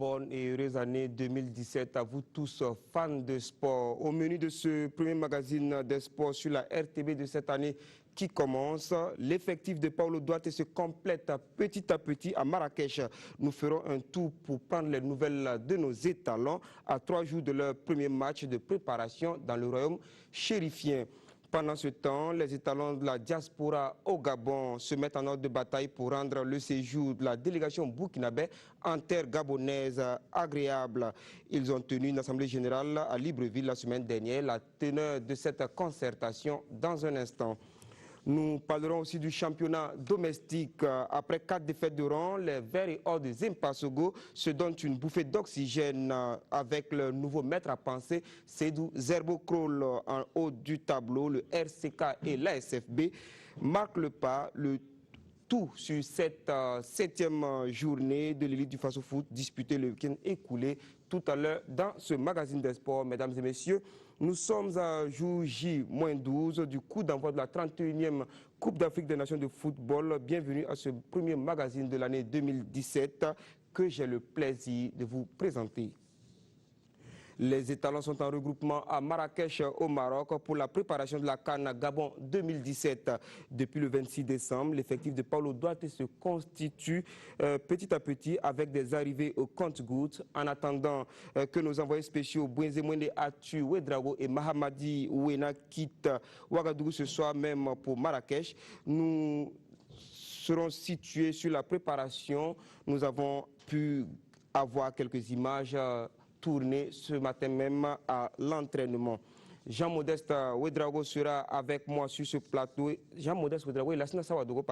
bonne et heureuse année 2017 à vous tous, fans de sport. Au menu de ce premier magazine des sports sur la RTB de cette année qui commence, l'effectif de Paulo Duarte se complète petit à petit à Marrakech. Nous ferons un tour pour prendre les nouvelles de nos étalons à 3 jours de leur premier match de préparation dans le royaume chérifien. Pendant ce temps, les étalons de la diaspora au Gabon se mettent en ordre de bataille pour rendre le séjour de la délégation burkinabé en terre gabonaise agréable. Ils ont tenu une assemblée générale à Libreville la semaine dernière. La teneur de cette concertation dans un instant. Nous parlerons aussi du championnat domestique. Après 4 défaites de rang, les Verts et Or de Zimpasogo se donnent une bouffée d'oxygène avec le nouveau maître à penser, Seydou Zerbo-Kroll en haut du tableau. Le RCK et l'ASFB marquent le pas. Le tout sur cette 7e journée de l'élite du Faso Foot disputée le week-end écoulé tout à l'heure dans ce magazine des sports. Mesdames et messieurs, nous sommes à jour J-12 du coup d'envoi de la 31e Coupe d'Afrique des Nations de football. Bienvenue à ce premier magazine de l'année 2017 que j'ai le plaisir de vous présenter. Les étalons sont en regroupement à Marrakech au Maroc pour la préparation de la CAN Gabon 2017. Depuis le 26 décembre, l'effectif de Paulo Duarte se constitue petit à petit avec des arrivées au compte-gouttes. En attendant que nos envoyés spéciaux Bouenzemwende Atu, Ouedraogo et Mahamadi Ouena quittent Ouagadougou ce soir même pour Marrakech, nous serons situés sur la préparation. Nous avons pu avoir quelques images tourné ce matin même à l'entraînement. Jean-Modeste Ouedraogo sera avec moi sur ce plateau. Jean-Modeste Ouedraogo et Lassina Sawadogo,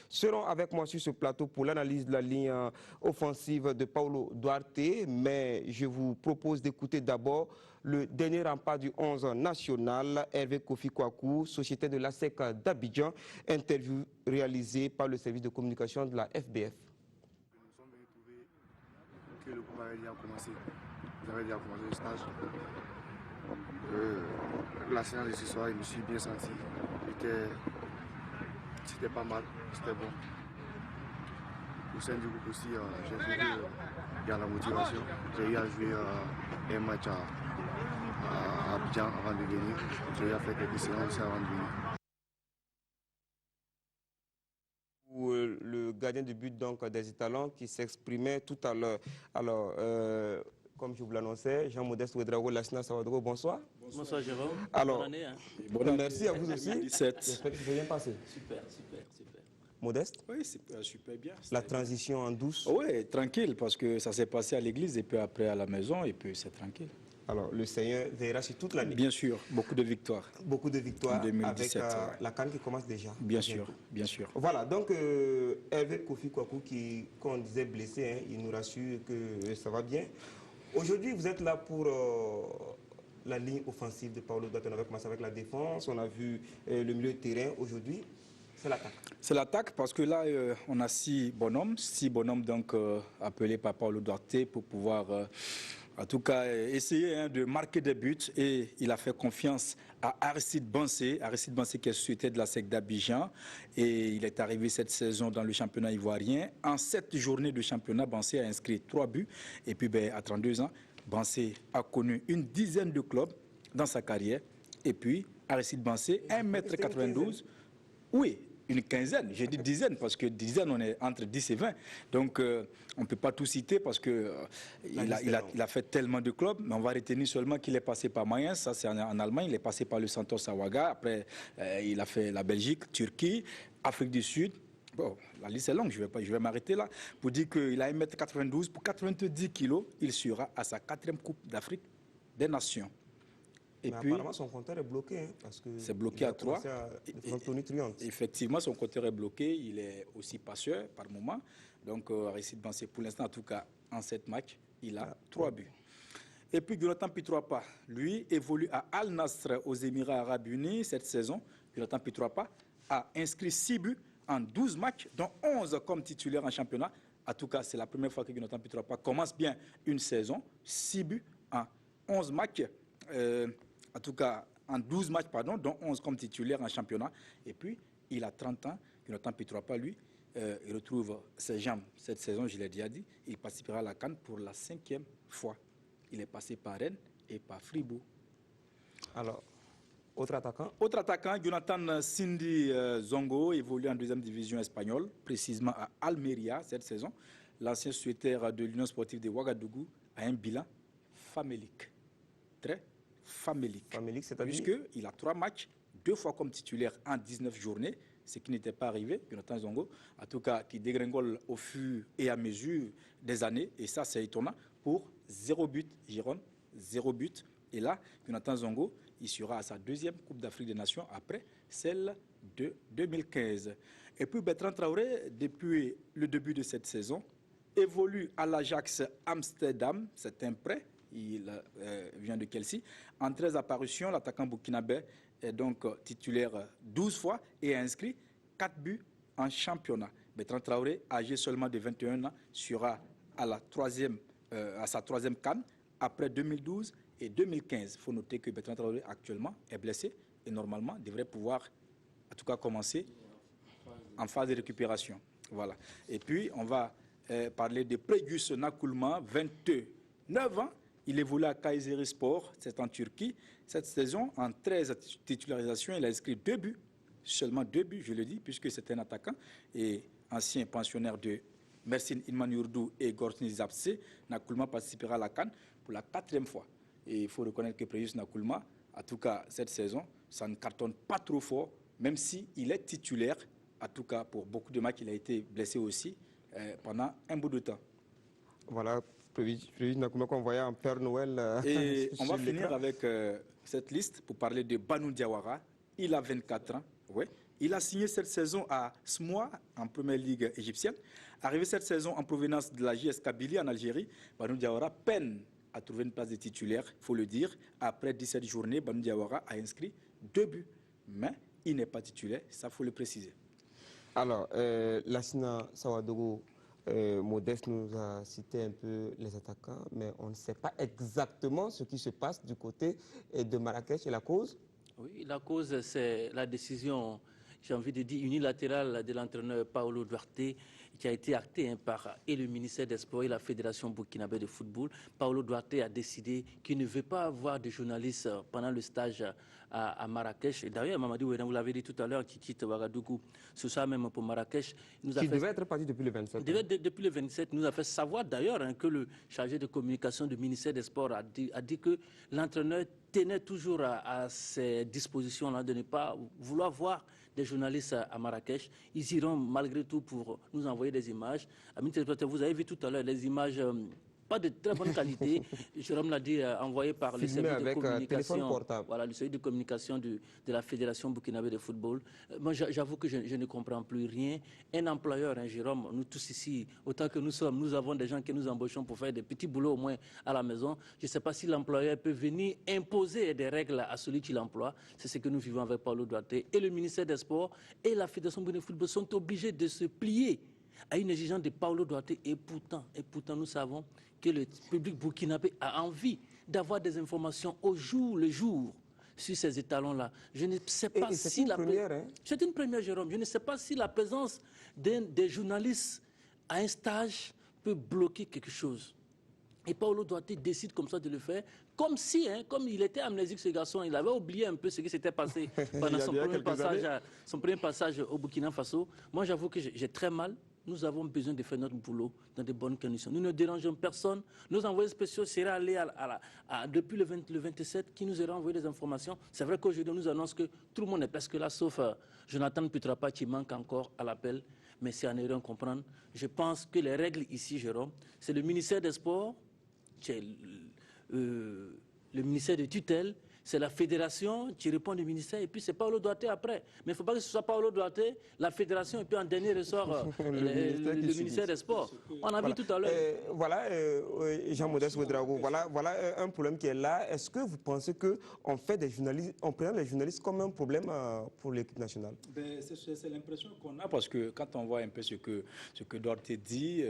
seront avec moi sur ce plateau pour l'analyse de la ligne offensive de Paulo Duarte. Mais je vous propose d'écouter d'abord le dernier rempart du 11 national, Hervé Kofi Kouakou, société de l'ASEC d'Abidjan, interview réalisée par le service de communication de la FBF. Nous sommes venus trouver que le cours avait déjà commencé. J'avais déjà commencé le stage. La séance de ce soir, je me suis bien senti. C'était pas mal, c'était bon. Au sein du groupe aussi, j'ai trouvé qu'il y a la motivation. J'ai eu à jouer un match à Abidjan avant de venir. J'ai eu à faire quelques séances aussi avant de venir. Le gardien de but donc, des étalons qui s'exprimait tout à l'heure. Alors, comme je vous l'annonçais, Jean-Modeste Ouedraogo, Lassina Sawadogo, bonsoir. Bonsoir Jérôme. Alors, bonne année. Bonne année. Merci à vous aussi. 17. J'espère que ça s'est bien passé. Super. Modeste? Oui, c'est super bien. La transition en douce? Oui, tranquille, parce que ça s'est passé à l'église et puis après à la maison et puis c'est tranquille. Alors, le Seigneur veillera sur toute l'année. Bien sûr, beaucoup de victoires. Beaucoup de victoires 2017, avec la CAN qui commence déjà. Bien sûr, bien sûr. Voilà, donc Hervé Kofi Kouakou, qu'on disait blessé, hein, il nous rassure que ça va bien. Aujourd'hui, vous êtes là pour la ligne offensive de Paulo Duarte. On avait commencé avec la défense, on a vu le milieu de terrain. Aujourd'hui, c'est l'attaque. C'est l'attaque parce que là, on a 6 bonhommes donc appelés par Paulo Duarte pour pouvoir, en tout cas, essayer de marquer des buts. Et il a fait confiance à Aristide Bansé qui est société de la SEC d'Abidjan. Et il est arrivé cette saison dans le championnat ivoirien. En 7 journées de championnat, Bansé a inscrit 3 buts. Et puis, à 32 ans, Bansé a connu une dizaine de clubs dans sa carrière. Et puis, Aristide Bansé, 1,92 m. Oui, une quinzaine. J'ai dit dizaine parce que dizaine, on est entre 10 et 20. Donc, on ne peut pas tout citer parce qu'il a fait tellement de clubs. Mais on va retenir seulement qu'il est passé par Mayence, ça c'est en Allemagne. Il est passé par le Santos Awaga. Après, il a fait la Belgique, Turquie, Afrique du Sud. Bon, la liste est longue, je vais m'arrêter là. Pour dire qu'il a 1,92 m, pour 90 kg, il sera à sa 4e Coupe d'Afrique des Nations. Et puis, apparemment, son compteur est bloqué. Hein, parce que c'est bloqué à 3. Effectivement, son compteur est bloqué. Il est aussi passeur par moment. Donc, Aristide Bansé, pour l'instant, en tout cas, en 7 matchs, il a 3 buts. Et puis, Jonathan Pitroapa, lui, évolue à Al Nasr aux Émirats Arabes Unis cette saison. Jonathan Pitroapa a inscrit 6 buts en 12 matchs, dont 11 comme titulaire en championnat. En tout cas, c'est la première fois que Jonathan Pitroapa commence bien une saison. 6 buts en 11 matchs. En tout cas, en 12 matchs, dont 11 comme titulaire en championnat. Et puis, il a 30 ans, Jonathan Pitroapa, lui, il retrouve ses jambes cette saison, je l'ai déjà dit, il participera à la CAN pour la 5e fois. Il est passé par Rennes et par Fribourg. Alors, autre attaquant? Autre attaquant, Jonathan Cindy Zongo, évolue en 2e division espagnole, précisément à Almeria cette saison. L'ancien secrétaire de l'Union sportive de Ouagadougou a un bilan famélique. Très famélique. Famélique, c'est-à-dire? Puisqu'il a 3 matchs, 2 fois comme titulaire en 19 journées, ce qui n'était pas arrivé, Jonathan Zongo, en tout cas qui dégringole au fur et à mesure des années, et ça c'est étonnant, pour 0 but, Giron, 0 but. Et là, Jonathan Zongo, il sera à sa 2e Coupe d'Afrique des Nations après celle de 2015. Et puis Bertrand Traoré, depuis le début de cette saison, évolue à l'Ajax Amsterdam, c'est un prêt, il vient de Chelsea. En 13 apparitions, l'attaquant burkinabé est donc titulaire 12 fois et a inscrit 4 buts en championnat. Bertrand Traoré, âgé seulement de 21 ans, sera à sa 3e CAN après 2012 et 2015. Il faut noter que Bertrand Traoré actuellement est blessé et normalement devrait pouvoir en tout cas commencer en phase de récupération. Voilà. Et puis on va parler de Pregus Nakulma, 29 ans. Il évolue à Kayserispor, c'est en Turquie. Cette saison, en 13 titularisations, il a inscrit 2 buts, seulement 2 buts, je le dis, puisque c'est un attaquant et ancien pensionnaire de Mersin Ilman Yurdu et Gortni Zapse. Nakulma participera à la CAN pour la 4e fois. Et il faut reconnaître que Pregus Nakulma, en tout cas cette saison, ça ne cartonne pas trop fort, même s'il est titulaire. En tout cas, pour beaucoup de matchs, il a été blessé aussi pendant un bout de temps. Voilà, Pregus Nakulma qu'on voyait en Père Noël. Et on va finir avec cette liste pour parler de Banu Diawara. Il a 24 ans. Ouais. Il a signé cette saison à Smoua, en première ligue égyptienne. Arrivé cette saison en provenance de la JS Kabylie en Algérie, Banu Diawara peine à trouver une place de titulaire, il faut le dire. Après 17 journées, Banu Diawara a inscrit 2 buts. Mais il n'est pas titulaire, ça faut le préciser. Alors, Lassina Sawadogo, Modeste nous a cité un peu les attaquants, mais on ne sait pas exactement ce qui se passe du côté de Marrakech et la cause. Oui, la cause, c'est la décision, j'ai envie de dire, unilatérale de l'entraîneur Paolo Duarte, qui a été actée par et le ministère des Sports et la Fédération burkinabé de football. Paolo Duarte a décidé qu'il ne veut pas avoir de journalistes pendant le stage à Marrakech. Et d'ailleurs, Mamadou Ouédan, vous l'avez dit tout à l'heure, qui quitte Ouagadougou, ce soir même pour Marrakech. Qui devait être parti depuis le 27. Depuis le 27, nous a fait savoir d'ailleurs que le chargé de communication du ministère des Sports a dit que l'entraîneur tenait toujours à ces dispositions-là de ne pas vouloir voir des journalistes à Marrakech. Ils iront malgré tout pour nous envoyer des images. Amis téléspectateurs, vous avez vu tout à l'heure les images pas de très bonne qualité. Jérôme l'a dit, envoyé par le service de communication. Voilà, le service de communication de la Fédération burkinabé de football. Moi, j'avoue que je ne comprends plus rien. Un employeur, Jérôme, nous tous ici, autant que nous sommes, nous avons des gens que nous embauchons pour faire des petits boulots au moins à la maison. Je ne sais pas si l'employeur peut venir imposer des règles à celui qui l'emploie. C'est ce que nous vivons avec Paolo Duarte. Et le ministère des Sports et la Fédération burkinabé de football sont obligés de se plier à une exigence de Paolo Duarte. Et pourtant, nous savons que le public burkinabé a envie d'avoir des informations au jour le jour sur ces étalons-là. Je ne sais pas si c'est une première, hein? C'est une première, Jérôme. Je ne sais pas si la présence des journalistes à un stage peut bloquer quelque chose. Et Paolo Duarte décide comme ça de le faire, comme si, comme il était amnésique ce garçon, il avait oublié un peu ce qui s'était passé pendant son premier passage au Burkina Faso. Moi, j'avoue que j'ai très mal. Nous avons besoin de faire notre boulot dans de bonnes conditions. Nous ne dérangeons personne. Nos envoyés spéciaux seraient allés depuis le 27 qui nous auraient envoyé des informations. C'est vrai qu'aujourd'hui, on nous annonce que tout le monde est presque là, sauf Jonathan Putrapa qui manque encore à l'appel. Mais c'est à ne rien comprendre. Je pense que les règles ici, Jérôme, c'est le ministère des Sports, c'est le ministère de tutelle, c'est la fédération qui répond du ministère, et puis c'est Paolo Duarte après. Mais il ne faut pas que ce soit Paolo Duarte, la fédération, et puis en dernier ressort le ministère des Sports. On a vu tout à l'heure. Voilà, Jean-Modeste Ouedraogo, voilà un problème qui est là. Est-ce que vous pensez qu'on fait des journalistes, on prend les journalistes comme un problème pour l'équipe nationale? C'est l'impression qu'on a, parce que quand on voit un peu ce que Duarte dit,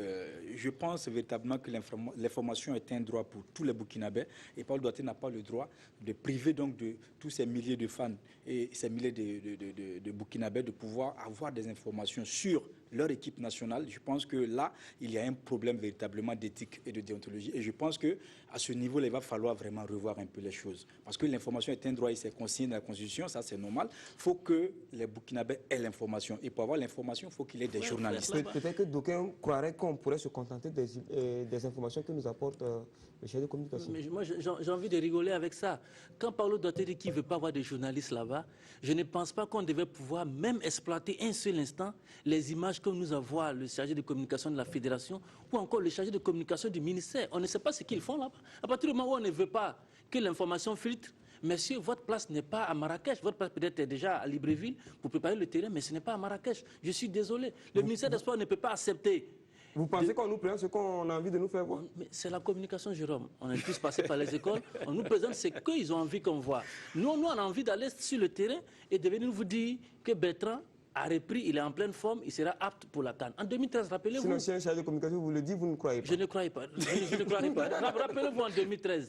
je pense véritablement que l'information est un droit pour tous les Burkinabés, et Paolo Duarte n'a pas le droit de priver donc de tous ces milliers de fans et ces milliers de Burkinabés de pouvoir avoir des informations sur leur équipe nationale. Je pense que là, il y a un problème véritablement d'éthique et de déontologie. Et je pense qu'à ce niveau-là, il va falloir vraiment revoir un peu les choses. Parce que l'information est un droit et c'est consigné dans la Constitution, ça c'est normal. Il faut que les Burkinabés aient l'information. Et pour avoir l'information, il faut qu'il y ait des journalistes. Peut-être que d'aucuns croiraient qu'on pourrait se contenter des informations que nous apporte le chef de communication. Mais moi, j'ai envie de rigoler avec ça. Quand Paulo Duarte dit qu'il ne veut pas avoir de journalistes là-bas, je ne pense pas qu'on devait pouvoir même exploiter un seul instant les images que nous avons, le chargé de communication de la fédération ou encore le chargé de communication du ministère. On ne sait pas ce qu'ils font là-bas. À partir du moment où on ne veut pas que l'information filtre, monsieur, votre place n'est pas à Marrakech. Votre place peut-être est déjà à Libreville pour préparer le terrain, mais ce n'est pas à Marrakech. Je suis désolé. Le ministère des Sports ne peut pas accepter. Vous pensez qu'on nous présente ce qu'on a envie de nous faire voir? Mais c'est la communication, Jérôme. On est tous passés par les écoles. On nous présente ce qu'ils ont envie qu'on voit. Nous, on a envie d'aller sur le terrain et de venir vous dire que Bertrand a repris, il est en pleine forme, il sera apte pour la CAN. En 2013, rappelez-vous... Sinon, si un chargé de communication vous le dit, vous ne croyez pas? Je ne croyais pas. Je ne croyais pas. Rappelez-vous en 2013,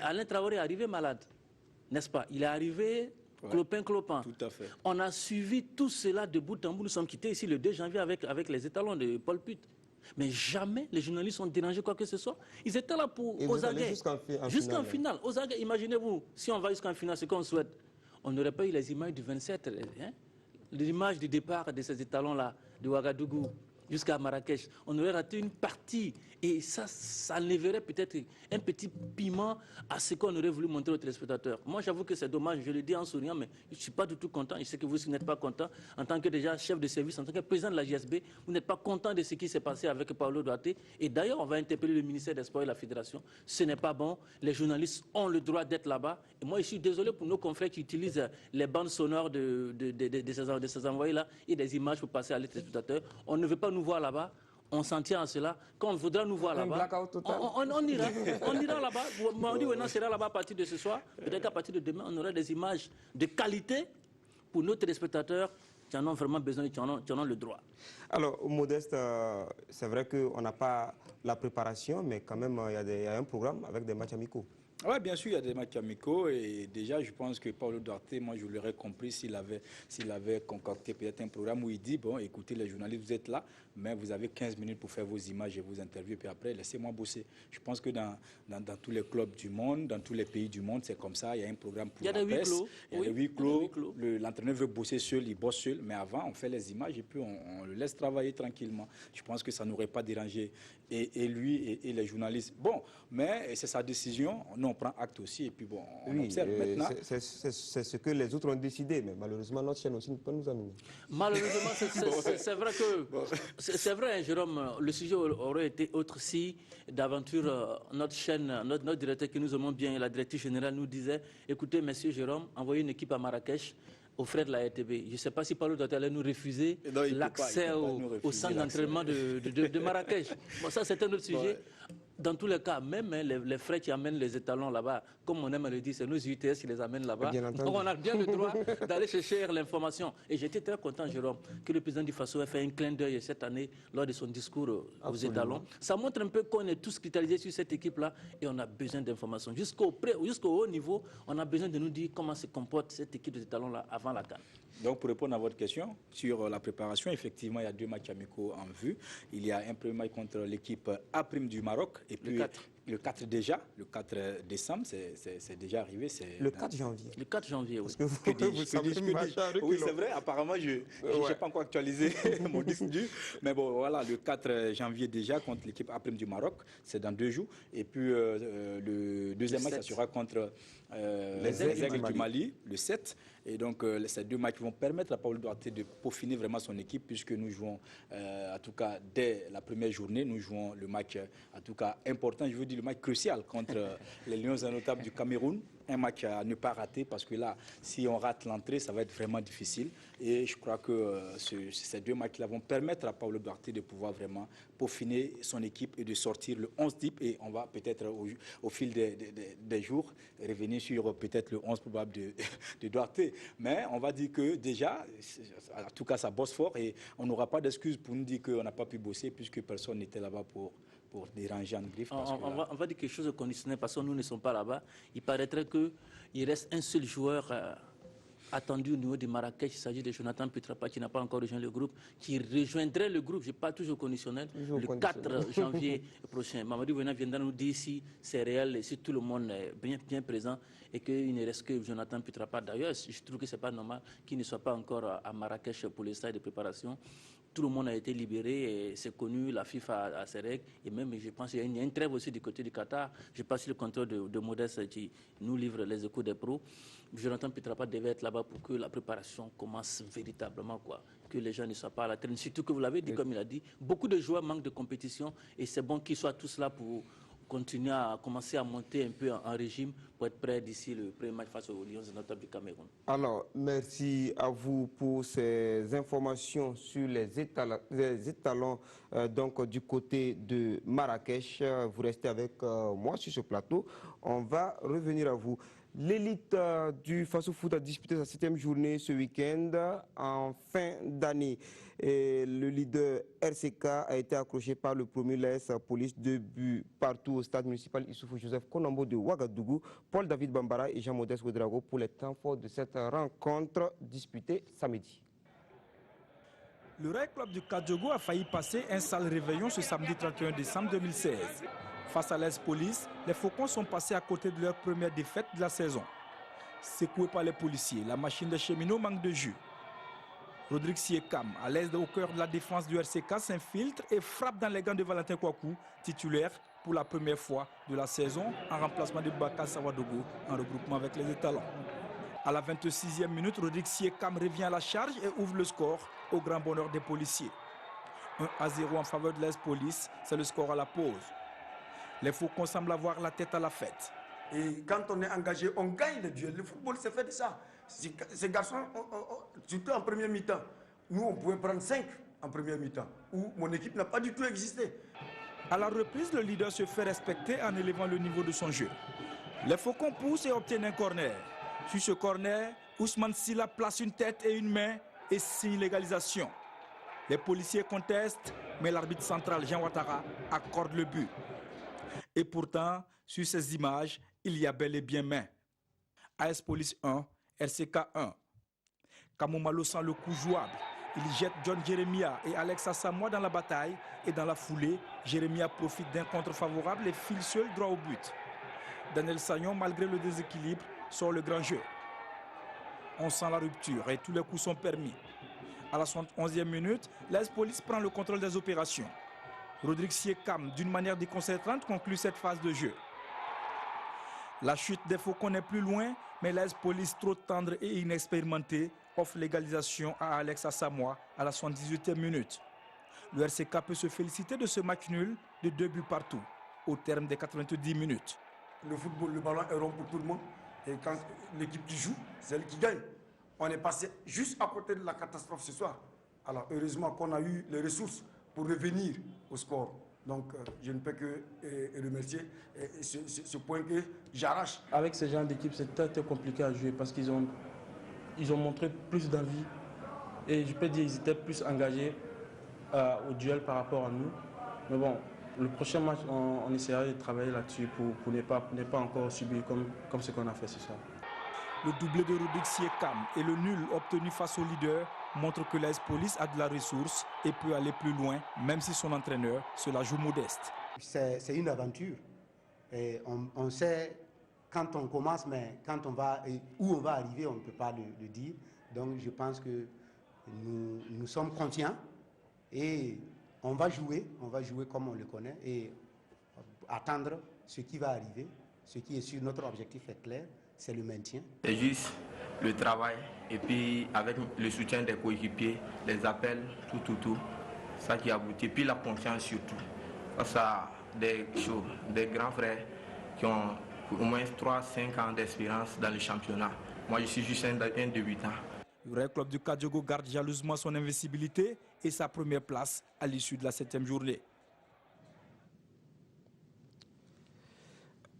Alain Traoré est arrivé malade, n'est-ce pas? Il est arrivé... Clopin. Tout à fait. On a suivi tout cela de bout en bout. Nous sommes quittés ici le 2 janvier avec les étalons de Paul Put. Mais jamais les journalistes ont dérangé quoi que ce soit. Ils étaient là aux aguets. Jusqu'en finale. Aux aguets, imaginez-vous, si on va jusqu'en finale, ce qu'on souhaite, on n'aurait pas eu les images du 27, l'image du départ de ces étalons-là, de Ouagadougou jusqu'à Marrakech. On aurait raté une partie. Et ça enlèverait peut-être un petit piment à ce qu'on aurait voulu montrer aux téléspectateurs. Moi, j'avoue que c'est dommage, je le dis en souriant, mais je ne suis pas du tout content. Je sais que vous n'êtes pas content. En tant que déjà chef de service, en tant que président de la JSB, vous n'êtes pas content de ce qui s'est passé avec Paulo Duarte. Et d'ailleurs, on va interpeller le ministère des Sports et la Fédération. Ce n'est pas bon. Les journalistes ont le droit d'être là-bas. Et moi, je suis désolé pour nos confrères qui utilisent les bandes sonores de ces envoyés-là et des images pour passer à les téléspectateurs. On ne veut pas nous voir là-bas. On s'en tient à cela. Quand on voudra nous voir là-bas, on ira. On ira là-bas. Maudit Wenan sera là-bas à partir de ce soir. Peut-être qu'à partir de demain, on aura des images de qualité pour nos téléspectateurs qui en ont vraiment besoin et qui en ont le droit. Alors, Modeste, c'est vrai qu'on n'a pas la préparation, mais quand même, il y a un programme avec des matchs amicaux. Oui, bien sûr, il y a des matchs amicaux et déjà, je pense que Paulo Duarte, moi, je l'aurais compris s'il avait concocté peut-être un programme où il dit, bon, écoutez, les journalistes, vous êtes là, mais vous avez 15 minutes pour faire vos images et vos interviews, puis après, laissez-moi bosser. Je pense que dans tous les clubs du monde, dans tous les pays du monde, c'est comme ça, il y a un programme pour la presse. Il y a des huis clos. L'entraîneur veut bosser seul, il bosse seul, mais avant, on fait les images et puis on le laisse travailler tranquillement. Je pense que ça n'aurait pas dérangé et lui et les journalistes. Bon, mais c'est sa décision, nous on prend acte aussi et puis bon, on observe maintenant. C'est ce que les autres ont décidé, mais malheureusement notre chaîne aussi ne peut pas nous amener. Malheureusement, c'est vrai que, c'est vrai, hein, Jérôme, le sujet aurait été autre si d'aventure notre chaîne, notre directeur que nous aimons bien, la directrice générale nous disait, écoutez, monsieur Jérôme, envoyez une équipe à Marrakech aux frais de la RTB. Je ne sais pas si Paulo Duarte allait nous refuser l'accès au centre d'entraînement de Marrakech. Bon, ça, c'est un autre sujet. Ouais. Dans tous les cas, même les frais qui amènent les étalons là-bas, comme on aime à le dire, c'est nos UTS qui les amènent là-bas. Donc on a bien le droit d'aller chercher l'information. Et j'étais très content, Jérôme, que le président du FASO ait fait un clin d'œil cette année lors de son discours aux étalons. Ça montre un peu qu'on est tous cristallisés sur cette équipe-là et on a besoin d'informations. Jusqu'au haut niveau, on a besoin de nous dire comment se comporte cette équipe des étalons-là avant la CAN. Donc, pour répondre à votre question sur la préparation, effectivement, il y a 2 matchs amicaux en vue. Il y a un premier match contre l'équipe A' du Maroc. Et puis, le 4 déjà, le 4 décembre, c'est déjà arrivé. Le 4 janvier. Le 4 janvier, oui. Parce que vous savez, oui, c'est vrai. Apparemment, je n'ai pas encore actualisé mon disque dur. Mais bon, voilà, le 4 janvier déjà contre l'équipe A' du Maroc. C'est dans 2 jours. Et puis, le deuxième match, ça sera contre les Aigles du Mali, le 7. Et donc, ces 2 matchs vont permettre à Paulo Duarte de peaufiner vraiment son équipe, puisque nous jouons, en tout cas, dès la première journée, nous jouons le match, en tout cas, important, je veux dire le match crucial contre les Lions indomptables du Cameroun. Un match à ne pas rater, parce que là, si on rate l'entrée, ça va être vraiment difficile. Et je crois que ces 2 matchs-là vont permettre à Paulo Duarte de pouvoir vraiment peaufiner son équipe et de sortir le 11 type. Et on va peut-être, au fil des jours, revenir sur peut-être le 11 probable de Duarte. Mais on va dire que déjà, en tout cas, ça bosse fort et on n'aura pas d'excuses pour nous dire qu'on n'a pas pu bosser puisque personne n'était là-bas pour déranger en griffe. On va dire quelque chose de conditionnel parce que nous ne sommes pas là-bas. Il paraîtrait qu'il reste un seul joueur attendu au niveau de Marrakech. Il s'agit de Jonathan Pietrapa qui n'a pas encore rejoint le groupe, qui rejoindrait le groupe, je n'ai pas toujours conditionnel, le 4 janvier prochain. Mamadou Vena viendra nous dire si c'est réel et si tout le monde est bien présent et qu'il ne reste que Jonathan Pietrapa. D'ailleurs, je trouve que ce n'est pas normal qu'il ne soit pas encore à Marrakech pour les stages de préparation. Tout le monde a été libéré et c'est connu, la FIFA a ses règles. Et même, je pense qu'il y a une trêve aussi du côté du Qatar. Je passe le contrôle de Modeste qui nous livre les échos des pros. Jonathan Pietrapa devait être là-bas pour que la préparation commence véritablement, quoi. Que les gens ne soient pas à la traîne. Surtout que vous l'avez dit, comme il a dit, beaucoup de joueurs manquent de compétition et c'est bon qu'ils soient tous là pour continuer à commencer à monter un peu en régime pour être prêt d'ici le premier match face aux Lions indomptables du Cameroun. Alors, merci à vous pour ces informations sur les étalons donc, du côté de Marrakech. Vous restez avec moi sur ce plateau. On va revenir à vous. L'élite du Faso Foot a disputé sa 7e journée ce week-end en fin d'année. Le leader RCK a été accroché par le premier l'AS Police, 2 buts partout au stade municipal Issoufou Joseph Konambo de Ouagadougou. Paul-David Bambara et Jean-Modeste Ouedraogo pour les temps forts de cette rencontre disputée samedi. Le Rail Club du Kadjogo a failli passer un sale réveillon ce samedi 31 décembre 2016. Face à l'AS Police, les Faucons sont passés à côté de leur première défaite de la saison. Secoué par les policiers, la machine des cheminots manque de jus. Rodrigue Siekam, à l'aise au cœur de la défense du RCK, s'infiltre et frappe dans les gants de Valentin Kouakou, titulaire pour la première fois de la saison en remplacement de Baka Sawadogo en regroupement avec les étalons. À la 26e minute, Rodrigue Siekam revient à la charge et ouvre le score au grand bonheur des policiers. 1-0 en faveur de l'AS Police, c'est le score à la pause. Les Faucons semblent avoir la tête à la fête. Et quand on est engagé, on gagne le duel. Le football, c'est fait de ça. Ces garçons, surtout en première mi-temps, nous, on pouvait prendre 5 en première mi-temps, où mon équipe n'a pas du tout existé. À la reprise, le leader se fait respecter en élevant le niveau de son jeu. Les Faucons poussent et obtiennent un corner. Sur ce corner, Ousmane Silla place une tête et une main et signe l'égalisation. Les policiers contestent, mais l'arbitre central Jean Ouattara accorde le but. Et pourtant, sur ces images, il y a bel et bien main. AS Police 1, RCK 1. Kamoumalo sent le coup jouable. Il jette John Jeremia et Alex Assamoah dans la bataille. Et dans la foulée, Jeremia profite d'un contre favorable et file seul droit au but. Daniel Sagnon, malgré le déséquilibre, sort le grand jeu. On sent la rupture et tous les coups sont permis. À la 71e minute, l'AS Police prend le contrôle des opérations. Rodrigue Siekam, d'une manière déconcertante, conclut cette phase de jeu. La chute des Faucons n'est plus loin, mais l'AS Police, trop tendre et inexpérimentée, offre l'égalisation à Alex Assamoah à la 78e minute. Le RCK peut se féliciter de ce match nul de 2 buts partout, au terme des 90 minutes. Le football, le ballon est rond pour tout le monde. Et quand l'équipe qui joue, c'est elle qui gagne. On est passé juste à côté de la catastrophe ce soir. Alors heureusement qu'on a eu les ressources pour revenir au score. Donc je ne peux que remercier ce point que j'arrache. Avec ce genre d'équipe, c'est très compliqué à jouer parce qu'ils ont montré plus d'envie et je peux dire qu'ils étaient plus engagés au duel par rapport à nous. Mais bon, le prochain match, on essaiera de travailler là-dessus pour ne pas encore subir comme ce qu'on a fait ce soir. Le doublé de Rodrigue Siekam et le nul obtenu face au leader montrent que l'AS Police a de la ressource et peut aller plus loin, même si son entraîneur se la joue modeste. C'est une aventure. Et on sait quand on commence, mais quand on va et où on va arriver, on ne peut pas le dire. Donc je pense que nous sommes conscients et on va jouer comme on le connaît et attendre ce qui va arriver. Ce qui est sûr, notre objectif est clair, c'est le maintien. C'est juste le travail et puis avec le soutien des coéquipiers, les appels, tout, ça qui aboutit. Puis la confiance surtout. Face à des grands frères qui ont au moins 3-5 ans d'expérience dans le championnat. Moi, je suis juste un débutant. Le Rail Club du Kadjogo garde jalousement son invincibilité et sa première place à l'issue de la 7e journée.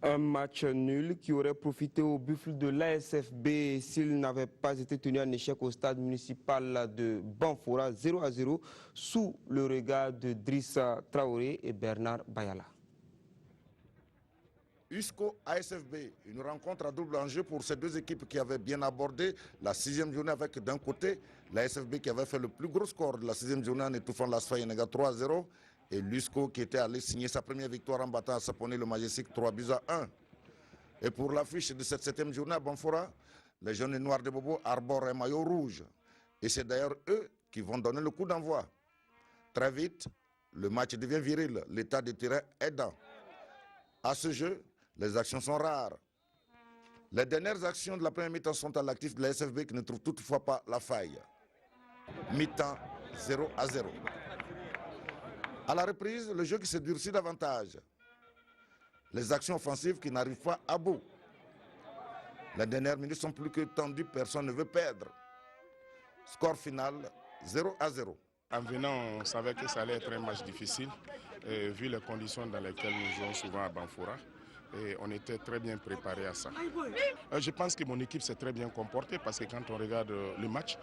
Un match nul qui aurait profité au buffle de l'ASFB s'il n'avait pas été tenu en échec au stade municipal de Banfora, 0-0, sous le regard de Drissa Traoré et Bernard Bayala. USCO ASFB, une rencontre à double enjeu pour ces deux équipes qui avaient bien abordé la 6e journée avec d'un côté la ASFB qui avait fait le plus gros score de la 6e journée en étouffant l'Asfa Yenega 3-0 et l'USCO qui était allé signer sa première victoire en battant à Saponi le Majestic 3-1. Et pour l'affiche de cette 7e journée à Banfora, les jaunes et noirs de Bobo arborent un maillot rouge. Et c'est d'ailleurs eux qui vont donner le coup d'envoi. Très vite, le match devient viril, l'état de terrain aidant. À ce jeu, les actions sont rares. Les dernières actions de la première mi-temps sont à l'actif de la SFB qui ne trouve toutefois pas la faille. Mi-temps 0-0. À la reprise, le jeu qui se durcit davantage. Les actions offensives qui n'arrivent pas à bout. Les dernières minutes sont plus que tendues, personne ne veut perdre. Score final 0-0. En venant, on savait que ça allait être un match difficile, vu les conditions dans lesquelles nous jouons souvent à Banfora. Et on était très bien préparé à ça. Je pense que mon équipe s'est très bien comportée parce que quand on regarde le match,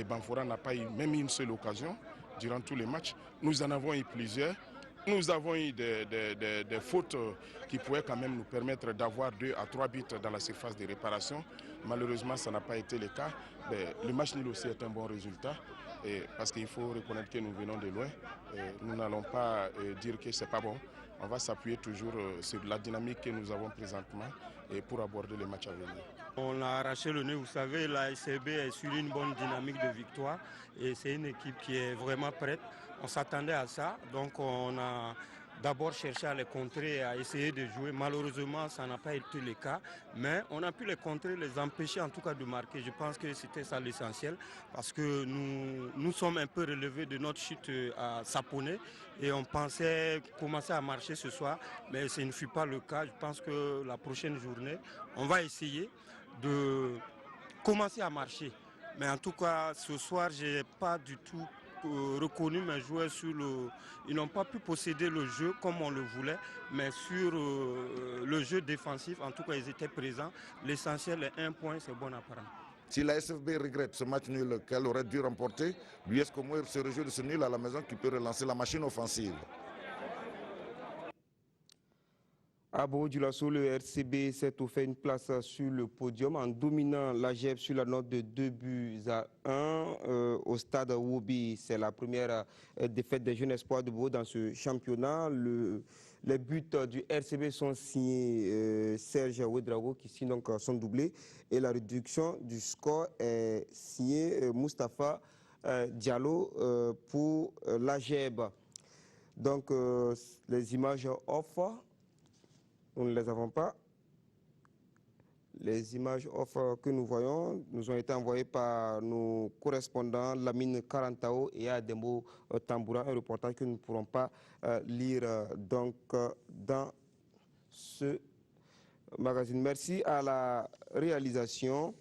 Banfora n'a pas eu même une seule occasion durant tous les matchs. Nous en avons eu plusieurs. Nous avons eu des fautes qui pouvaient quand même nous permettre d'avoir 2 à 3 buts dans la surface de réparation. Malheureusement, ça n'a pas été le cas. Mais le match nul aussi est un bon résultat parce qu'il faut reconnaître que nous venons de loin. Nous n'allons pas dire que ce n'est pas bon. On va s'appuyer toujours sur la dynamique que nous avons présentement pour aborder les matchs à venir. On a arraché le nez, vous savez, la SCB est sur une bonne dynamique de victoire et c'est une équipe qui est vraiment prête. On s'attendait à ça, donc on a d'abord cherché à les contrer et à essayer de jouer. Malheureusement, ça n'a pas été le cas, mais on a pu les contrer, les empêcher en tout cas de marquer. Je pense que c'était ça l'essentiel, parce que nous sommes un peu relevés de notre chute à Saponi et on pensait commencer à marcher ce soir, mais ce ne fut pas le cas. Je pense que la prochaine journée, on va essayer de commencer à marcher. Mais en tout cas, ce soir, je n'ai pas du tout reconnu mes joueurs sur le... Ils n'ont pas pu posséder le jeu comme on le voulait, mais sur le jeu défensif, en tout cas, ils étaient présents. L'essentiel est 1 point, c'est bon à prendre. Si la SFB regrette ce match nul qu'elle aurait dû remporter, l'USCO se réjouit de ce nul à la maison qui peut relancer la machine offensive. À Bobo-Dioulasso, le RCB s'est offert une place sur le podium en dominant la GEP sur la note de 2-1 au stade Wobi. C'est la première défaite des jeunes espoirs de Bobo dans ce championnat. Les buts du RCB sont signés Serge Ouedraogo qui signe donc son doublé et la réduction du score est signée Moustapha Diallo pour la GEB. Donc les images off. Nous ne les avons pas. Les images off que nous voyons nous ont été envoyées par nos correspondants Lamine Karantao et Ademo Tamboura, un reportage que nous ne pourrons pas lire donc dans ce magazine. Merci à la réalisation.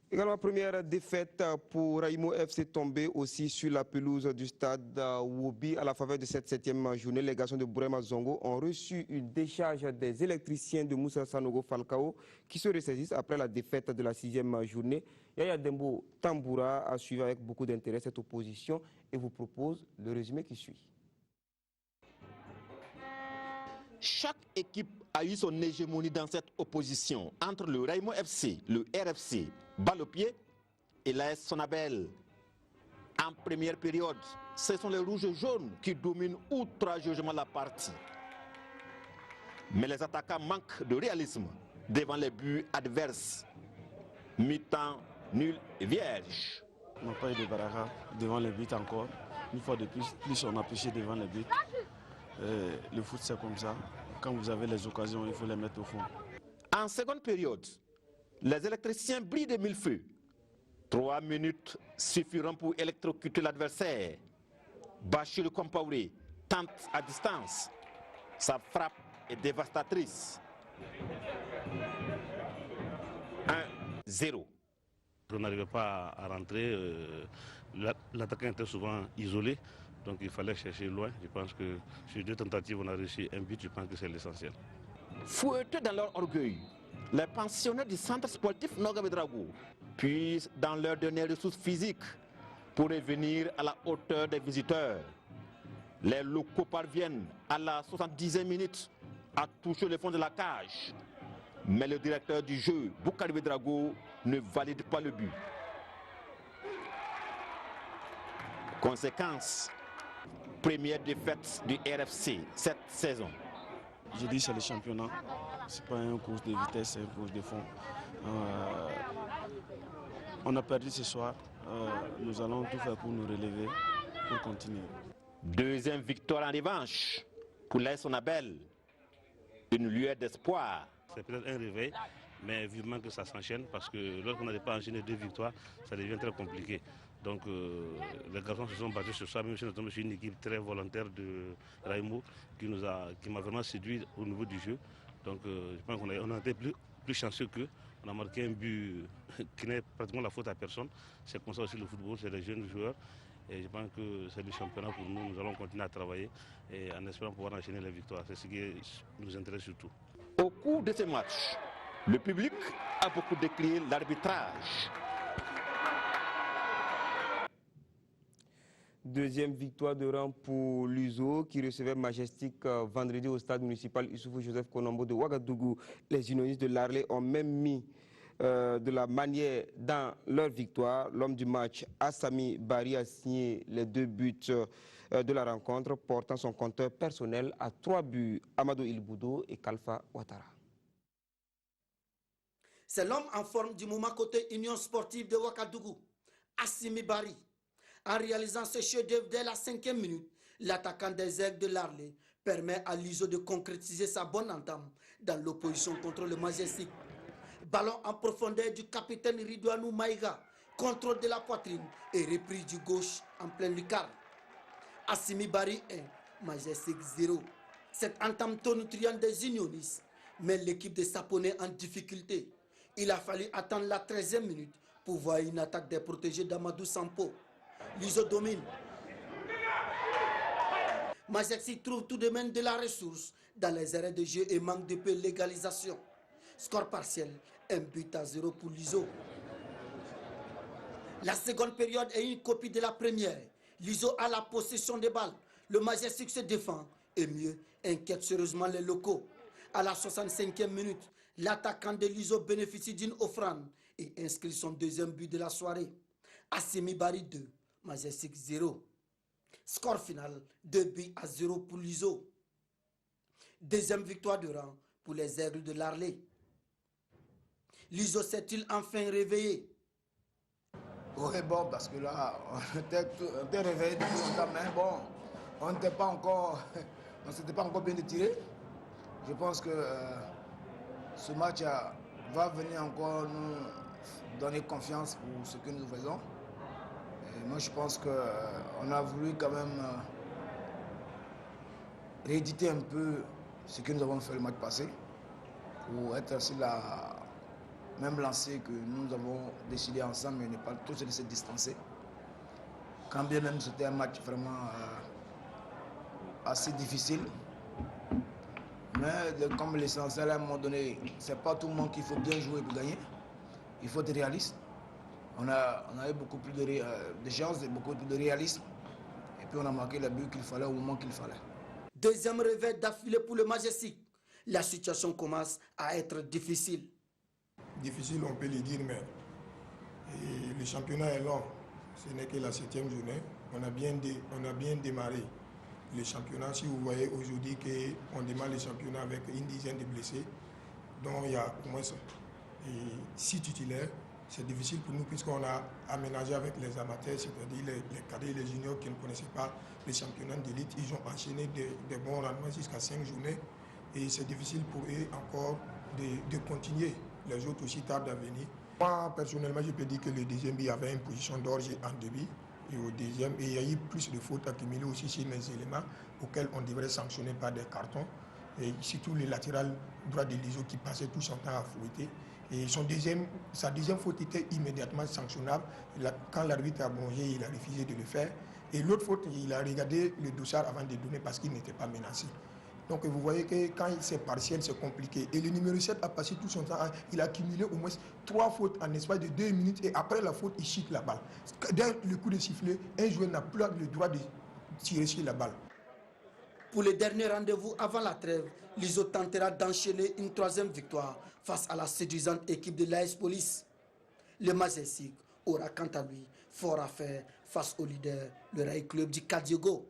Également, première défaite pour Raimo FC tombé aussi sur la pelouse du stade Wobi à la faveur de cette 7e journée. Les garçons de Bourema Zongo ont reçu une décharge des électriciens de Moussa Sanogo Falcao qui se ressaisissent après la défaite de la 6e journée. Yaya Dembo Tamboura a suivi avec beaucoup d'intérêt cette opposition et vous propose le résumé qui suit. Chaque équipe a eu son hégémonie dans cette opposition entre le Raimo FC, le RFC, balle au pied et l'AS Sonabel. En première période, ce sont les rouges et jaunes qui dominent outrageusement la partie. Mais les attaquants manquent de réalisme devant les buts adverses. Mi-temps nul et vierge. On n'a pas eu de baraka devant les buts encore. Une fois de plus on a pêché devant les buts. Le foot c'est comme ça. Quand vous avez les occasions, il faut les mettre au fond. En seconde période, les électriciens brillent de mille feux. 3 minutes suffiront pour électrocuter l'adversaire. Bachir Compaoré tente à distance. Sa frappe est dévastatrice. 1-0. On n'arrivait pas à rentrer. L'attaquant était souvent isolé. Donc il fallait chercher loin. Je pense que sur 2 tentatives, on a réussi un but. Je pense que c'est l'essentiel. Fouettés dans leur orgueil, les pensionnaires du centre sportif Nogabe Drago puisent dans leurs dernières ressources physiques pour revenir à la hauteur des visiteurs. Les locaux parviennent à la 70e minute a touché le fond de la cage. Mais le directeur du jeu, Boukari Ouedraogo, ne valide pas le but. Conséquence, première défaite du RFC cette saison. Je dis que c'est le championnat, ce n'est pas une course de vitesse, c'est une course de fond. On a perdu ce soir, nous allons tout faire pour nous relever, pour continuer. Deuxième victoire en revanche pour l'AS Sonabel, une lueur d'espoir. C'est peut-être un réveil, mais vivement que ça s'enchaîne parce que lorsqu'on n'arrive pas à enchaîner 2 victoires, ça devient très compliqué. Donc les garçons se sont battus sur ça, même si nous sommes sur une équipe très volontaire de Raimo qui m'a vraiment séduit au niveau du jeu. Donc je pense qu'on a été plus chanceux qu'eux. On a marqué un but qui n'est pratiquement la faute à personne. C'est comme ça aussi le football, c'est des jeunes joueurs. Et je pense que c'est le championnat pour nous. Nous allons continuer à travailler et en espérant pouvoir enchaîner les victoires. C'est ce qui nous intéresse surtout. Au cours de ce match, le public a beaucoup décrié l'arbitrage. Deuxième victoire de rang pour l'USO qui recevait Majestic vendredi au stade municipal Issoufou Joseph Konombo de Ouagadougou. Les unionistes de l'Arlé ont même mis de la manière dans leur victoire. L'homme du match, Assami Bari, a signé les 2 buts de la rencontre, portant son compteur personnel à 3 buts. Amadou Ilboudo et Kalfa Ouattara. C'est l'homme en forme du moment côté Union sportive de Ouagadougou, Assimi Bari. En réalisant ce chef-d'œuvre dès la 5e minute, l'attaquant des Aigles de l'Arlé permet à l'ISO de concrétiser sa bonne entame dans l'opposition contre le Majestic. Ballon en profondeur du capitaine Ridouanou Maïga, contrôle de la poitrine et reprise du gauche en plein lucarne. Assimi Bari 1, Majestic 0. Cette entame tonitruante des unionistes met l'équipe de Saponais en difficulté. Il a fallu attendre la 13e minute pour voir une attaque des protégés d'Amadou Sampo. L'ISO domine. Majestic trouve tout de même de la ressource dans les arrêts de jeu et manque de peu de légalisation. Score partiel, 1-0 pour l'ISO. La seconde période est une copie de la première. L'ISO a la possession des balles. Le Majestic se défend et mieux, inquiète sérieusement les locaux. À la 65e minute, l'attaquant de l'ISO bénéficie d'une offrande et inscrit son 2e but de la soirée. Assimi Bari 2, Majestic 0. Score final, 2-0 pour l'ISO. Deuxième victoire de rang pour les Aigles de l'Arlé. L'ISO s'est-il enfin réveillé? Oui, bon, parce que là, on était réveillé depuis longtemps, mais bon, on ne s'était pas encore bien tiré. Je pense que ce match va venir encore nous donner confiance pour ce que nous faisons. Et moi, je pense qu'on a voulu quand même rééditer un peu ce que nous avons fait le match passé pour être sur la même lancée que nous avons décidé ensemble, mais ne pas tous se laisser distancer. Quand bien même c'était un match vraiment assez difficile. Mais comme l'essentiel, à un moment donné, c'est pas tout le monde qu'il faut bien jouer pour gagner. Il faut être réaliste. On a eu beaucoup plus de chances et beaucoup plus de réalisme. Et puis on a marqué le but qu'il fallait au moment qu'il fallait. Deuxième réveil d'affilée pour le Majestic. La situation commence à être difficile. Difficile, on peut le dire, mais le championnat est long. Ce n'est que la 7e journée. On a bien démarré le championnat. Si vous voyez aujourd'hui qu'on démarre le championnat avec une dizaine de blessés, dont il y a au moins 6 titulaires, c'est difficile pour nous puisqu'on a aménagé avec les amateurs, c'est-à-dire les cadets et les juniors qui ne connaissaient pas les championnats d'élite. Ils ont enchaîné des bons rendements jusqu'à 5 journées et c'est difficile pour eux encore de continuer. Les autres aussi tardent à venir. Moi, personnellement, je peux dire que le deuxième but avait une position d'orge en début. Et au deuxième, il y a eu plus de fautes accumulées aussi sur les éléments auxquels on devrait sanctionner par des cartons. Et surtout le latéral droit de l'ISO qui passait tout son temps à fouetter. Et sa deuxième faute était immédiatement sanctionnable. Quand l'arbitre a bongé, il a refusé de le faire. Et l'autre faute, il a regardé le dossard avant de donner parce qu'il n'était pas menacé. Donc vous voyez que quand c'est partiel, c'est compliqué. Et le numéro 7 a passé tout son temps, il a accumulé au moins 3 fautes en espace de 2 minutes et après la faute, il chute la balle. Dès le coup de sifflet, un joueur n'a plus le droit de tirer sur la balle. Pour le dernier rendez-vous avant la trêve, l'ISO tentera d'enchaîner une 3e victoire face à la séduisante équipe de l'AS Police. Le Mazessic aura quant à lui fort à faire face au leader, le Rail Club du Kadiogo.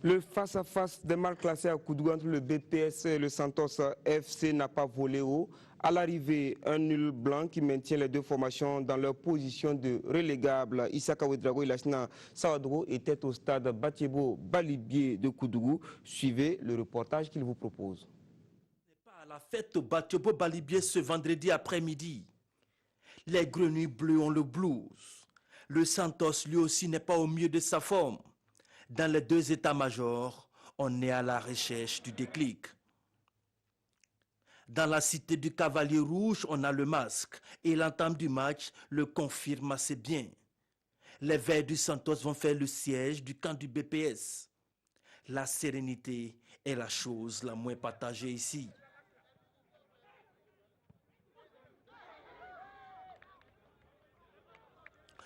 Le face-à-face des mal classés à Koudougou entre le BPS et le Santos FC n'a pas volé haut. À l'arrivée, un nul blanc qui maintient les deux formations dans leur position de relégables. Isaka Ouedraogo et Lassina Sawadro étaient au stade Batiebo Balibié de Koudougou. Suivez le reportage qu'il vous propose. À la fête au Batiebo Balibié ce vendredi après-midi. Les Grenouilles Bleues ont le blues. Le Santos lui aussi n'est pas au mieux de sa forme. Dans les deux états-majors, on est à la recherche du déclic. Dans la cité du Cavalier Rouge, on a le masque et l'entame du match le confirme assez bien. Les Verts du Santos vont faire le siège du camp du BPS. La sérénité est la chose la moins partagée ici.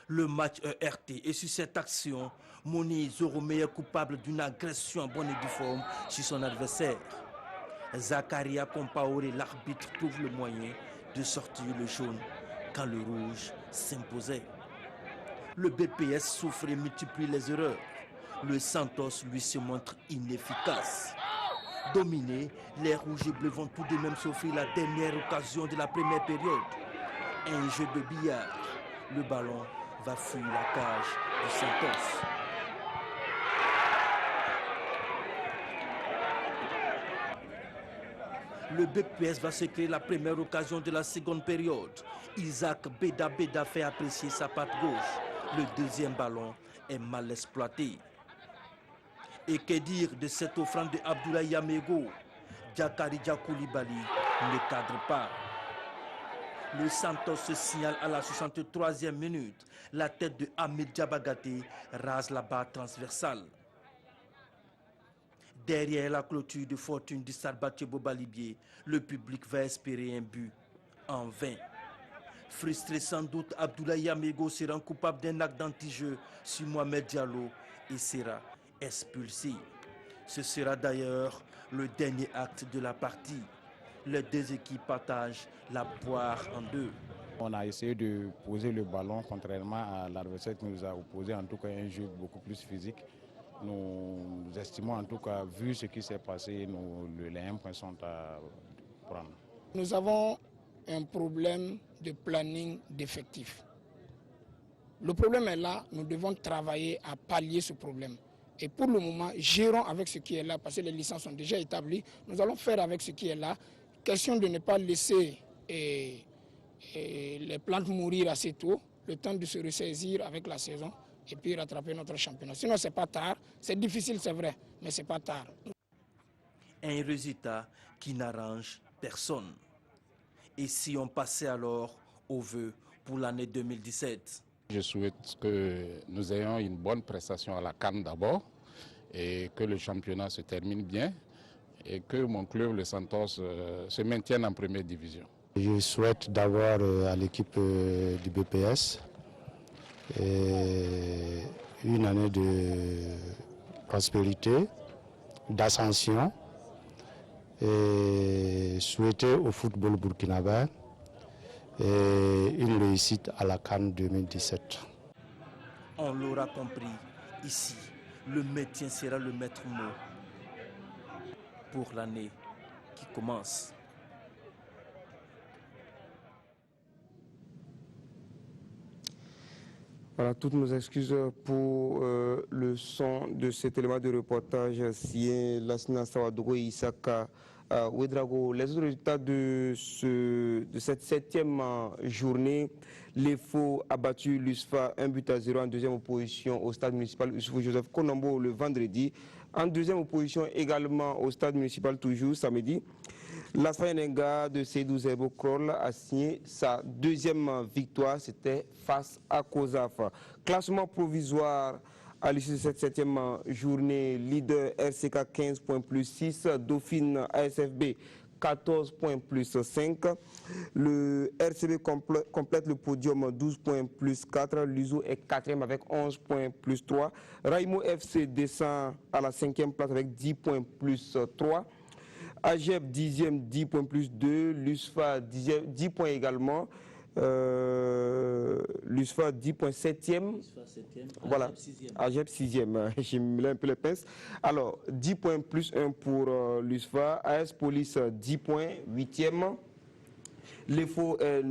Le match ERT et sur cette action, Moni Zoromé est coupable d'une agression en bonne et due forme sur son adversaire. Zakaria Compaoré, l'arbitre, trouve le moyen de sortir le jaune quand le rouge s'imposait. Le BPS souffre et multiplie les erreurs. Le Santos, lui, se montre inefficace. Dominés, les rouges et bleus vont tout de même s'offrir la dernière occasion de la première période. Un jeu de billard. Le ballon va fuir la cage du Santos. Le BPS va se créer la première occasion de la seconde période. Isaac Beda fait apprécier sa patte gauche. Le deuxième ballon est mal exploité. Et que dire de cette offrande de Abdoulaye Yamego? Diakari Koulibaly ne cadre pas. Le Santos se signale à la 63e minute. La tête de Hamid Diabagaté rase la barre transversale. Derrière la clôture de fortune du stade Batiebo Balibié, le public va espérer un but en vain. Frustré sans doute, Abdoulaye Yamego se rend coupable d'un acte d'anti-jeu sur Mohamed Diallo et sera expulsé. Ce sera d'ailleurs le dernier acte de la partie. Les deux équipes partagent la poire en deux. On a essayé de poser le ballon, contrairement à l'adversaire qui nous a opposé, en tout cas un jeu beaucoup plus physique. Nous estimons en tout cas, vu ce qui s'est passé, les 1 point sont à prendre. Nous avons un problème de planning d'effectifs. Le problème est là, nous devons travailler à pallier ce problème. Et pour le moment, gérons avec ce qui est là, parce que les licences sont déjà établies. Nous allons faire avec ce qui est là. Question de ne pas laisser les plantes mourir assez tôt, le temps de se ressaisir avec la saison et puis rattraper notre championnat. Sinon, ce n'est pas tard. C'est difficile, c'est vrai, mais ce n'est pas tard. Un résultat qui n'arrange personne. Et si on passait alors aux vœux pour l'année 2017? Je souhaite que nous ayons une bonne prestation à la CAN d'abord et que le championnat se termine bien et que mon club, le Santos, se maintienne en première division. Je souhaite d'abord à l'équipe du BPS une année de prospérité, d'ascension et souhaiter au football burkinabé une réussite à la CAN 2017. On l'aura compris, ici, le maintien sera le maître mot pour l'année qui commence. Voilà, toutes nos excuses pour le son de cet élément de reportage signé Lassina Sawadro et Isaka Ouedraogo. Les autres résultats de cette 7e journée, l'EFO a battu l'USFA 1-0 en deuxième opposition au stade municipal Joseph Konombo le vendredi. En deuxième opposition également au stade municipal toujours samedi, l'ASFA Yenenga de Seydou Zerbo Kroll a signé sa deuxième victoire, c'était face à COSAF. Classement provisoire à l'issue de cette 7e journée, leader RCK 15 points plus 6, Dauphine ASFB 14 points plus 5. Le RCB complète le podium 12 points plus 4. L'USO est 4e avec 11 points plus 3. Raimo FC descend à la 5e place avec 10 points plus 3. AGEP 10e, 10 points plus 2. L'USFA 10 points également. L'USFA 10 points 7e. Voilà, AGEP 6e. J'ai mis un peu les pinces. Alors, 10 points plus 1 pour l'USFA. AS Police 10 points, 8e. L'EFO est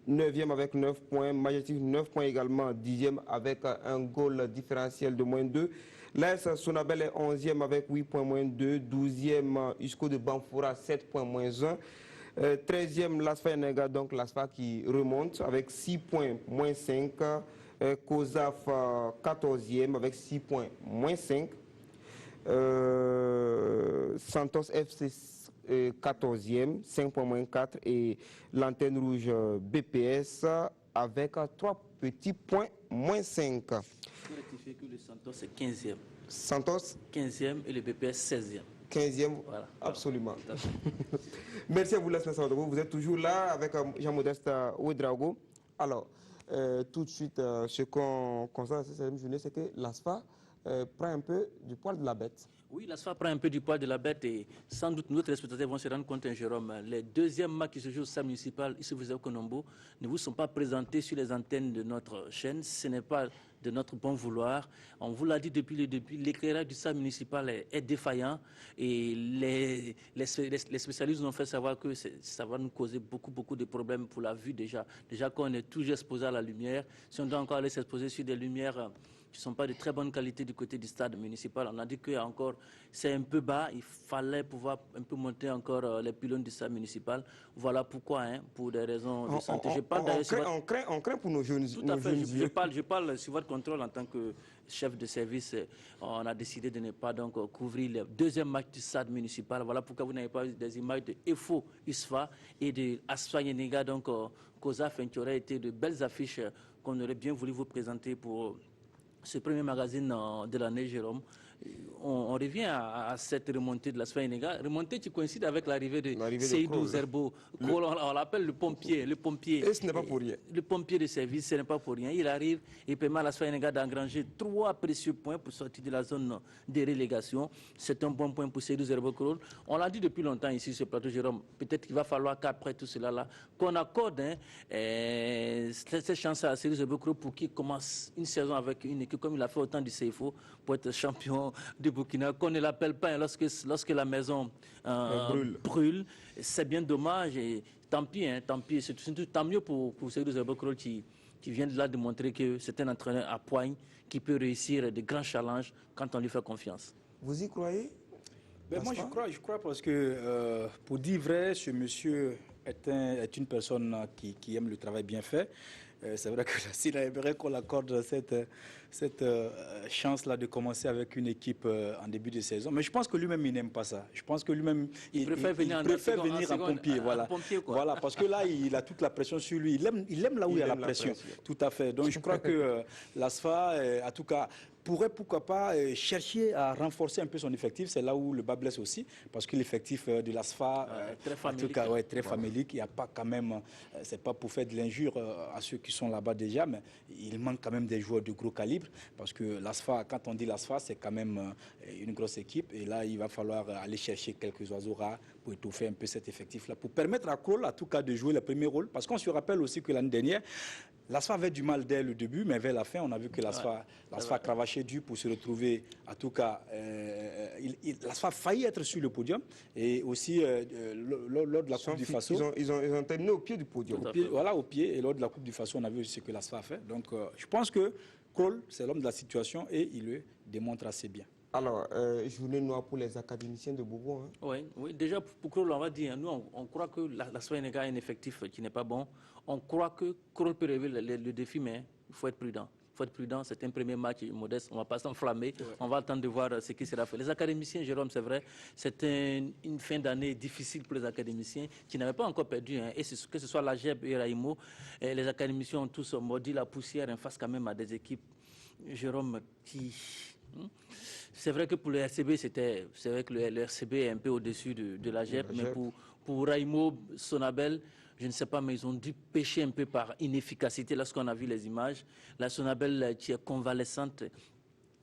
9e avec 9 points. Majestic 9 points également, 10e avec un goal différentiel de moins 2. L'AS Sonabel est 11e avec 8 points moins 2. 12e USCO de Banfoura 7 points moins 1. 13e l'ASFA Enega, donc l'ASFA qui remonte avec 6 points moins 5. COSAF 14e avec 6 points moins 5. Santos FC 14e, 5 points moins 4. Et l'Antenne Rouge BPS avec 3 petits points moins 5. Il faut rectifier que le Santos est 15e. Santos 15e et le BPS 16e. 15e, voilà. Absolument. Merci à vous, Lassana Sawadogo. Vous êtes toujours là avec Jean-Modeste Ouedraogo. Alors, tout de suite, ce qu'on constate cette journée, c'est que l'ASFA prend un peu du poil de la bête. Oui, l'ASFA prend un peu du poil de la bête et sans doute nos téléspectateurs vont se rendre compte, Jérôme, les deuxièmes matchs qui se jouent au stade municipal ici au Konombo ne vous sont pas présentés sur les antennes de notre chaîne. Ce n'est pas de notre bon vouloir. On vous l'a dit depuis le début, l'éclairage du stade municipal est défaillant et les spécialistes nous ont fait savoir que ça va nous causer beaucoup de problèmes pour la vue déjà. Déjà qu'on est toujours exposé à la lumière, si on doit encore aller s'exposer sur des lumières qui ne sont pas de très bonne qualité du côté du stade municipal. On a dit que encore c'est un peu bas, il fallait pouvoir un peu monter encore les pylônes du stade municipal. Voilà pourquoi, pour des raisons de santé. On craint pour nos jeunes. Tout à fait, je parle sur votre contrôle en tant que chef de service. On a décidé de ne pas donc couvrir le deuxième match du stade municipal. Voilà pourquoi vous n'avez pas eu des images de EFO USFA et de ASFA Yenega, donc COSAF, qui auraient été de belles affiches qu'on aurait bien voulu vous présenter pour ce premier magazine de l'année, Jérôme. On revient à cette remontée de la Sphère Enega, remontée qui coïncide avec l'arrivée de Seydou Zerbo. On l'appelle le pompier. Et ce n'est pas pour rien. Le pompier de service, ce n'est pas pour rien. Il arrive et permet à la Sphère Enega d'engranger 3 précieux points pour sortir de la zone de relégation. C'est un bon point pour Seydou Zerbo. On l'a dit depuis longtemps ici sur ce plateau, Jérôme. Peut-être qu'il va falloir qu'après tout cela, qu'on accorde cette chance à Seydou Zerbo pour qu'il commence une saison avec une équipe comme il a fait au temps du CFO pour être champion de Burkina, qu'on ne l'appelle pas lorsque la maison brûle. C'est bien dommage et tant pis, c'est tant mieux pour Seydou Zerbo qui vient de là de montrer que c'est un entraîneur à poigne qui peut réussir de grands challenges quand on lui fait confiance. Vous y croyez? Moi je crois parce que pour dire vrai, ce monsieur est une personne qui aime le travail bien fait. C'est vrai que s'il aimerait qu'on l'accorde cette chance-là de commencer avec une équipe en début de saison. Mais je pense que lui-même, il n'aime pas ça. Je pense que lui-même, il préfère venir en pompier. Voilà, parce que là, il a toute la pression sur lui. Il aime là où il y a la pression. Tout à fait. Donc je crois que l'ASFA, en tout cas, pourrait, pourquoi pas, chercher à renforcer un peu son effectif. C'est là où le bas blesse aussi, parce que l'effectif de l'ASFA, en tout cas, très famélique. Il n'y a pas quand même, c'est pas pour faire de l'injure à ceux qui sont là-bas déjà, mais il manque quand même des joueurs de gros calibre, parce que l'ASFA, quand on dit l'ASFA, c'est quand même une grosse équipe. Et là, il va falloir aller chercher quelques oiseaux rares pour étouffer un peu cet effectif-là, pour permettre à Kroll, en tout cas, de jouer le premier rôle. Parce qu'on se rappelle aussi que l'année dernière, l'ASFA avait du mal dès le début, mais vers la fin, on a vu que l'ASFA cravaché dur pour se retrouver. En tout cas, l'ASFA a failli être sur le podium. Et aussi, lors de la Coupe du Faso. Ils ont terminé au pied du podium. Au pied. Et lors de la Coupe du Faso, on a vu aussi ce que l'ASFA a fait. Donc, je pense que Kroll, c'est l'homme de la situation et il le démontre assez bien. Alors, journée noire pour les académiciens de Bobo. Oui, déjà pour Kroll, on va dire, nous on croit que la Sphère Enega a un effectif qui n'est pas bon. On croit que Kroll peut relever le défi, mais il faut être prudent. C'est un premier match modeste, on ne va pas s'enflammer, on va attendre de voir ce qui sera fait. Les académiciens, Jérôme, c'est vrai, c'était une fin d'année difficile pour les académiciens qui n'avaient pas encore perdu, et que ce soit l'AGEP et Raimo, les académiciens ont tous mordi la poussière en face quand même à des équipes, Jérôme, qui C'est vrai que pour le RCB, c'est vrai que le RCB est un peu au-dessus de la GEP, mais pour Raimo Sonabel, je ne sais pas, mais ils ont dû pêcher un peu par inefficacité lorsqu'on a vu les images. La Sonabel qui est convalescente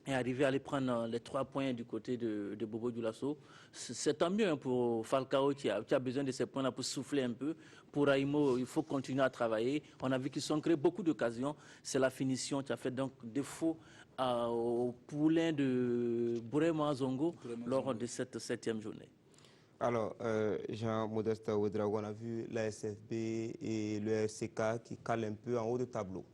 est arrivée à aller prendre les 3 points du côté de Bobo Dioulasso. C'est tant mieux pour Falcao qui a besoin de ces points-là pour souffler un peu. Pour Raimo, il faut continuer à travailler. On a vu qu'ils ont créé beaucoup d'occasions. C'est la finition qui a fait donc défaut au poulain de Bourema Zongo lors de cette 7e journée. Alors, Jean-Modeste Ouedraogo, on a vu la SFB et le RCK qui calent un peu en haut de tableau.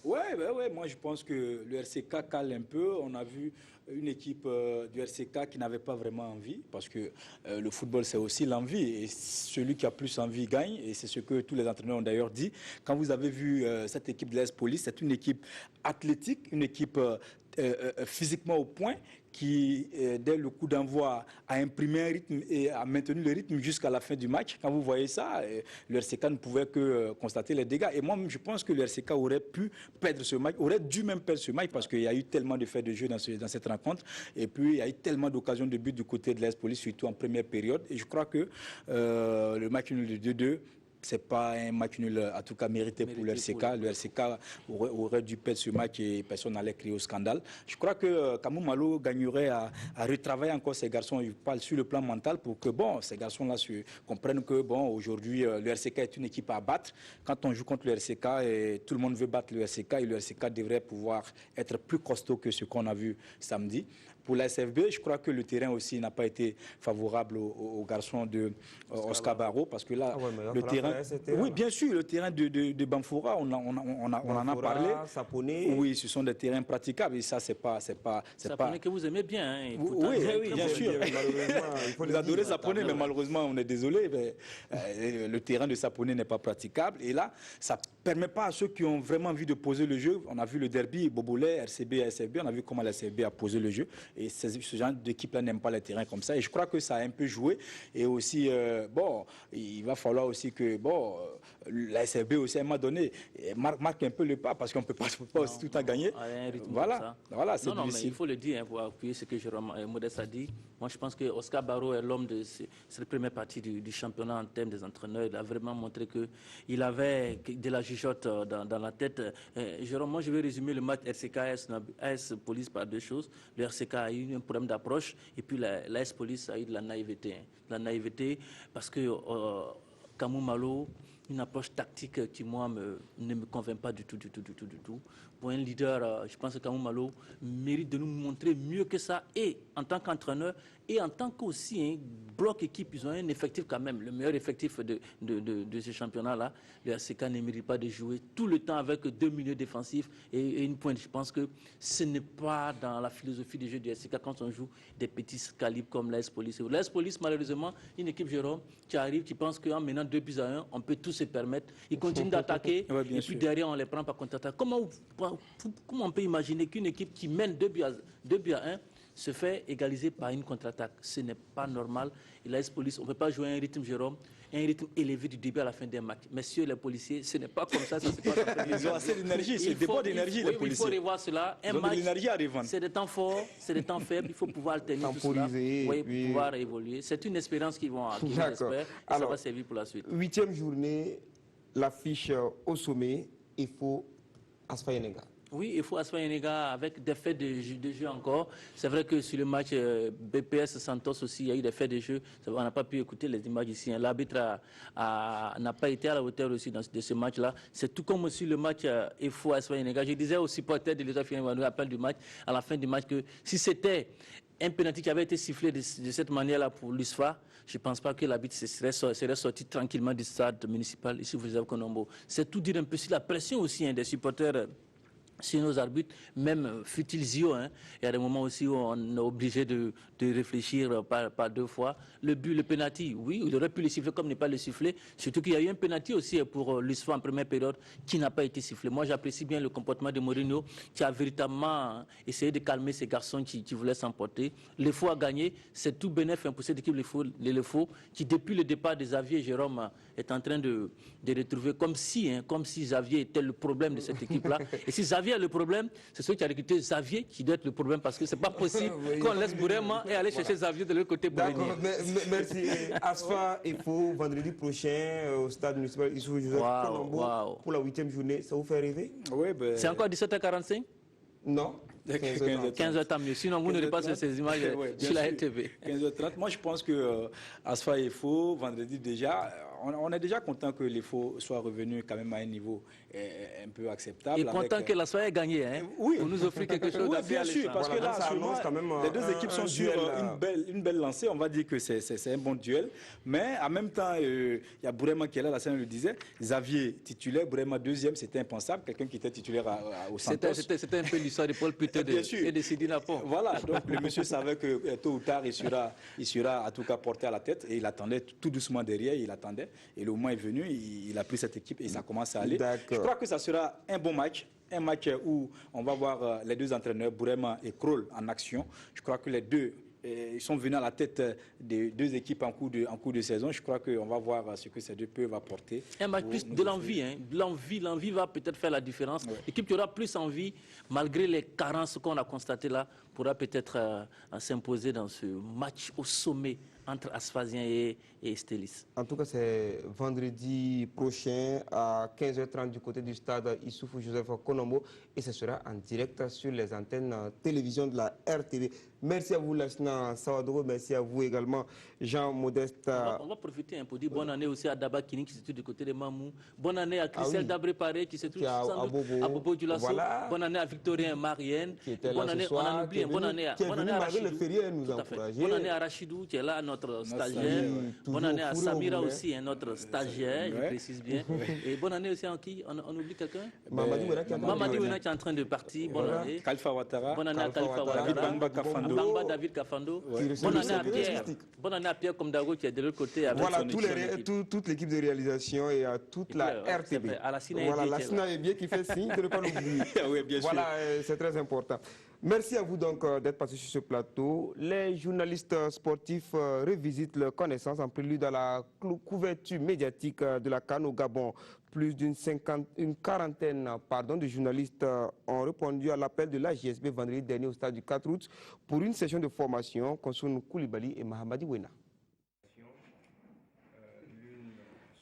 Ouais, moi je pense que le RCK cale un peu. On a vu une équipe du RCK qui n'avait pas vraiment envie, parce que le football c'est aussi l'envie, et celui qui a plus envie gagne, et c'est ce que tous les entraîneurs ont d'ailleurs dit. Quand vous avez vu cette équipe de l'AS Police, c'est une équipe athlétique, une équipe physiquement au point, qui, dès le coup d'envoi, a imprimé un rythme et a maintenu le rythme jusqu'à la fin du match. Quand vous voyez ça, le RCK ne pouvait que constater les dégâts. Et moi, je pense que le RCK aurait pu perdre ce match, aurait dû même perdre ce match, parce qu'il y a eu tellement de faits de jeu dans cette rencontre. Et puis, il y a eu tellement d'occasions de but du côté de l'AS Police, surtout en première période. Et je crois que le match nul de 2-2, c'est pas un match nul, en tout cas mérité pour le RCK. Le RCK aurait dû perdre ce match et personne n'allait crier au scandale. Je crois que Kamou Malo gagnerait à retravailler encore ces garçons. Il parle sur le plan mental pour que ces garçons-là comprennent que aujourd'hui le RCK est une équipe à battre. Quand on joue contre le RCK, et tout le monde veut battre le RCK, et le RCK devrait pouvoir être plus costaud que ce qu'on a vu samedi. Pour la SFB, je crois que le terrain aussi n'a pas été favorable aux garçons de Oscar Barreau, parce que là, le terrain... Oui, bien sûr, le terrain de Banfoura, on en a parlé. Saponé. Oui, ce sont des terrains praticables, et ça, c'est pas... Saponé que vous aimez bien. Hein, oui, bien sûr. Vous adorez Saponé, mais malheureusement, on est désolé. Le terrain de Saponé n'est pas praticable. Et là, ça ne permet pas à ceux qui ont vraiment envie de poser le jeu. On a vu le derby, Bobolé, RCB, SFB, on a vu comment la SFB a posé le jeu. Et ce genre d'équipe-là n'aime pas les terrains comme ça. Et je crois que ça a un peu joué. Et aussi, il va falloir aussi que la SFB aussi, à un moment donné, marque un peu le pas, parce qu'on ne peut pas aussi tout à gagner. Voilà, c'est difficile. Non, mais il faut le dire, pour appuyer ce que Jérôme Modeste a dit. Moi, je pense que Oscar Barreau est l'homme de cette première partie du championnat en termes des entraîneurs. Il a vraiment montré qu'il avait de la jugeote dans la tête. Jérôme, moi, je vais résumer le match RCK-AS Police par 2 choses. Le RCK a eu un problème d'approche, et puis l'AS Police a eu de la naïveté. La naïveté parce que Kamou Malo, une approche tactique qui, moi, ne me convainc pas du tout. Pour un leader, je pense que Kamou Malo mérite de nous montrer mieux que ça, et en tant qu'entraîneur, et en tant qu'aussi bloc équipe, ils ont un effectif quand même, le meilleur effectif de ce championnat-là. Le RCK ne mérite pas de jouer tout le temps avec 2 milieux défensifs et une pointe. Je pense que ce n'est pas dans la philosophie du jeu du RCK quand on joue des petits calibres comme l'AS Police. L'AS Police, malheureusement, une équipe, Jérôme, qui arrive, qui pense qu'en menant 2-1, on peut tout se permettre. Ils continuent d'attaquer, et puis derrière, on les prend par contre-attaque. Comment on peut imaginer qu'une équipe qui mène 2-1 se fait égaliser par une contre-attaque? Ce n'est pas normal. Et l'AS Police, on ne peut pas jouer un rythme, Jérôme, un rythme élevé du début à la fin d'un match. Messieurs les policiers, ce n'est pas comme ça. Ils ont assez d'énergie, c'est le dépôt d'énergie, les policiers. Il faut revoir cela. Ils ont de l'énergie à revendre. C'est des temps forts, c'est des temps faibles. Il faut pouvoir alterner tout cela, pour pouvoir évoluer. C'est une expérience qu'ils vont acquérir, j'espère, et ça va servir pour la suite. 8e journée, l'affiche au sommet, il faut Asfa Yenega. Oui, il faut Asfa Yenega avec des faits de jeu encore. C'est vrai que sur le match BPS Santos aussi, il y a eu des faits de jeu. On n'a pas pu écouter les images ici. L'arbitre n'a pas été à la hauteur aussi de ce match-là. C'est tout comme aussi le match il faut Asfa Yenega. Je disais aux supporters de l'État à la fin du match que si c'était un pénalty qui avait été sifflé de cette manière-là pour l'USFA, je ne pense pas que l'arbitre serait sorti tranquillement du stade municipal ici, vous avez Konombo. C'est tout dire un peu sur la pression aussi des supporters sur nos arbitres, même fut-il Zio. Il y a des moments aussi où on est obligé de réfléchir par 2 fois. Le but, le penalty, oui, il aurait pu le siffler comme ne pas le siffler. Surtout qu'il y a eu un penalty aussi pour l'USFA en première période qui n'a pas été sifflé. Moi, j'apprécie bien le comportement de Mourinho qui a véritablement essayé de calmer ces garçons qui voulaient s'emporter. L'EFO a gagné. C'est tout bénéf pour cette équipe, l'EFO, qui depuis le départ de Xavier Jérôme est en train de retrouver comme si Xavier était le problème de cette équipe-là. Et si Xavier Xavier est le problème, c'est celui qui a recruté Xavier qui doit être le problème parce que c'est pas possible qu'on laisse Bourema et aller chercher Xavier de l'autre côté pour venir. Merci. Asfa et Fo, vendredi prochain au stade municipal Issoufou Joseph Colombo pour la 8e journée. Ça vous fait rêver? Oui, C'est encore 17h45? Non. 15h, tant mieux. Sinon, vous n'aurez pas ces images sur la RTV. 15h30. Moi, je pense que Asfa et Fo, vendredi déjà, on est déjà content que les Faux soient revenus quand même à un niveau un peu acceptable. Et content que la soirée ait gagné, hein, oui. pour nous offrir quelque chose oui, bien sûr, parce que là, quand même les deux équipes sont sur une belle lancée. On va dire que c'est un bon duel. Mais en même temps, il y a Bourema qui est là, la scène le disait. Xavier titulaire, Bourema deuxième, c'était impensable. Quelqu'un qui était titulaire au Santos. C'était un peu l'histoire de Paul Putte et de Sidi Napon. Voilà, donc le monsieur savait que tôt ou tard, il sera en tout cas porté à la tête. Et il attendait tout doucement derrière, il attendait. Et le moment est venu, il a pris cette équipe et ça commence à aller. Je crois que ça sera un bon match. Un match où on va voir les deux entraîneurs, Bourema et Kroll, en action. Je crois que les deux ils sont venus à la tête des deux équipes en cours de saison. Je crois qu'on va voir ce que ces deux peuvent apporter. Un match plus de l'envie. Hein. L'envie va peut-être faire la différence. L'équipe qui aura plus envie, malgré les carences qu'on a constatées là, pourra peut-être s'imposer dans ce match au sommet entre Asfazien et Estélis. En tout cas, c'est vendredi prochain à 15h30 du côté du stade Issoufou Joseph Colombo et ce sera en direct sur les antennes télévision de la RTV. Merci à vous, Lassina Sawadoro. Merci à vous également, Jean-Modeste. On va profiter pour dire bonne année aussi à Daba Kini qui se trouve du côté de Mamou. Bonne année à Christelle Dabré-Paré qui se trouve à Bobo du Lasso. Voilà. Bonne année à Victorien Marienne. Bonne année, on en oublie. Bonne année à Rachidou. Bonne année à Rachidou qui est là, notre stagiaire. Bonne année à Samira aussi, notre stagiaire, je précise bien. Et bonne année aussi à qui? On oublie quelqu'un? Mamadi Wena qui est en train de partir. Bonne année. Khalifa Ouattara. Bonne année à Khalifa Ouattara. David Kafando. Bonne année à Pierre. Bonne année à Pierre Komdago qui est de l'autre côté. Voilà, toute l'équipe de réalisation et à toute la RTV. Voilà, la Sina est bien qui fait signe de ne pas l'oublier. Voilà, c'est très important. Merci à vous donc d'être passé sur ce plateau. Les journalistes sportifs revisitent leurs connaissances en prélude à la couverture médiatique de la CAN au Gabon. Plus d'une quarantaine de journalistes ont répondu à l'appel de la JSB vendredi dernier au stade du 4 août pour une session de formation Konsoun Koulibaly et Mahamadi Wena.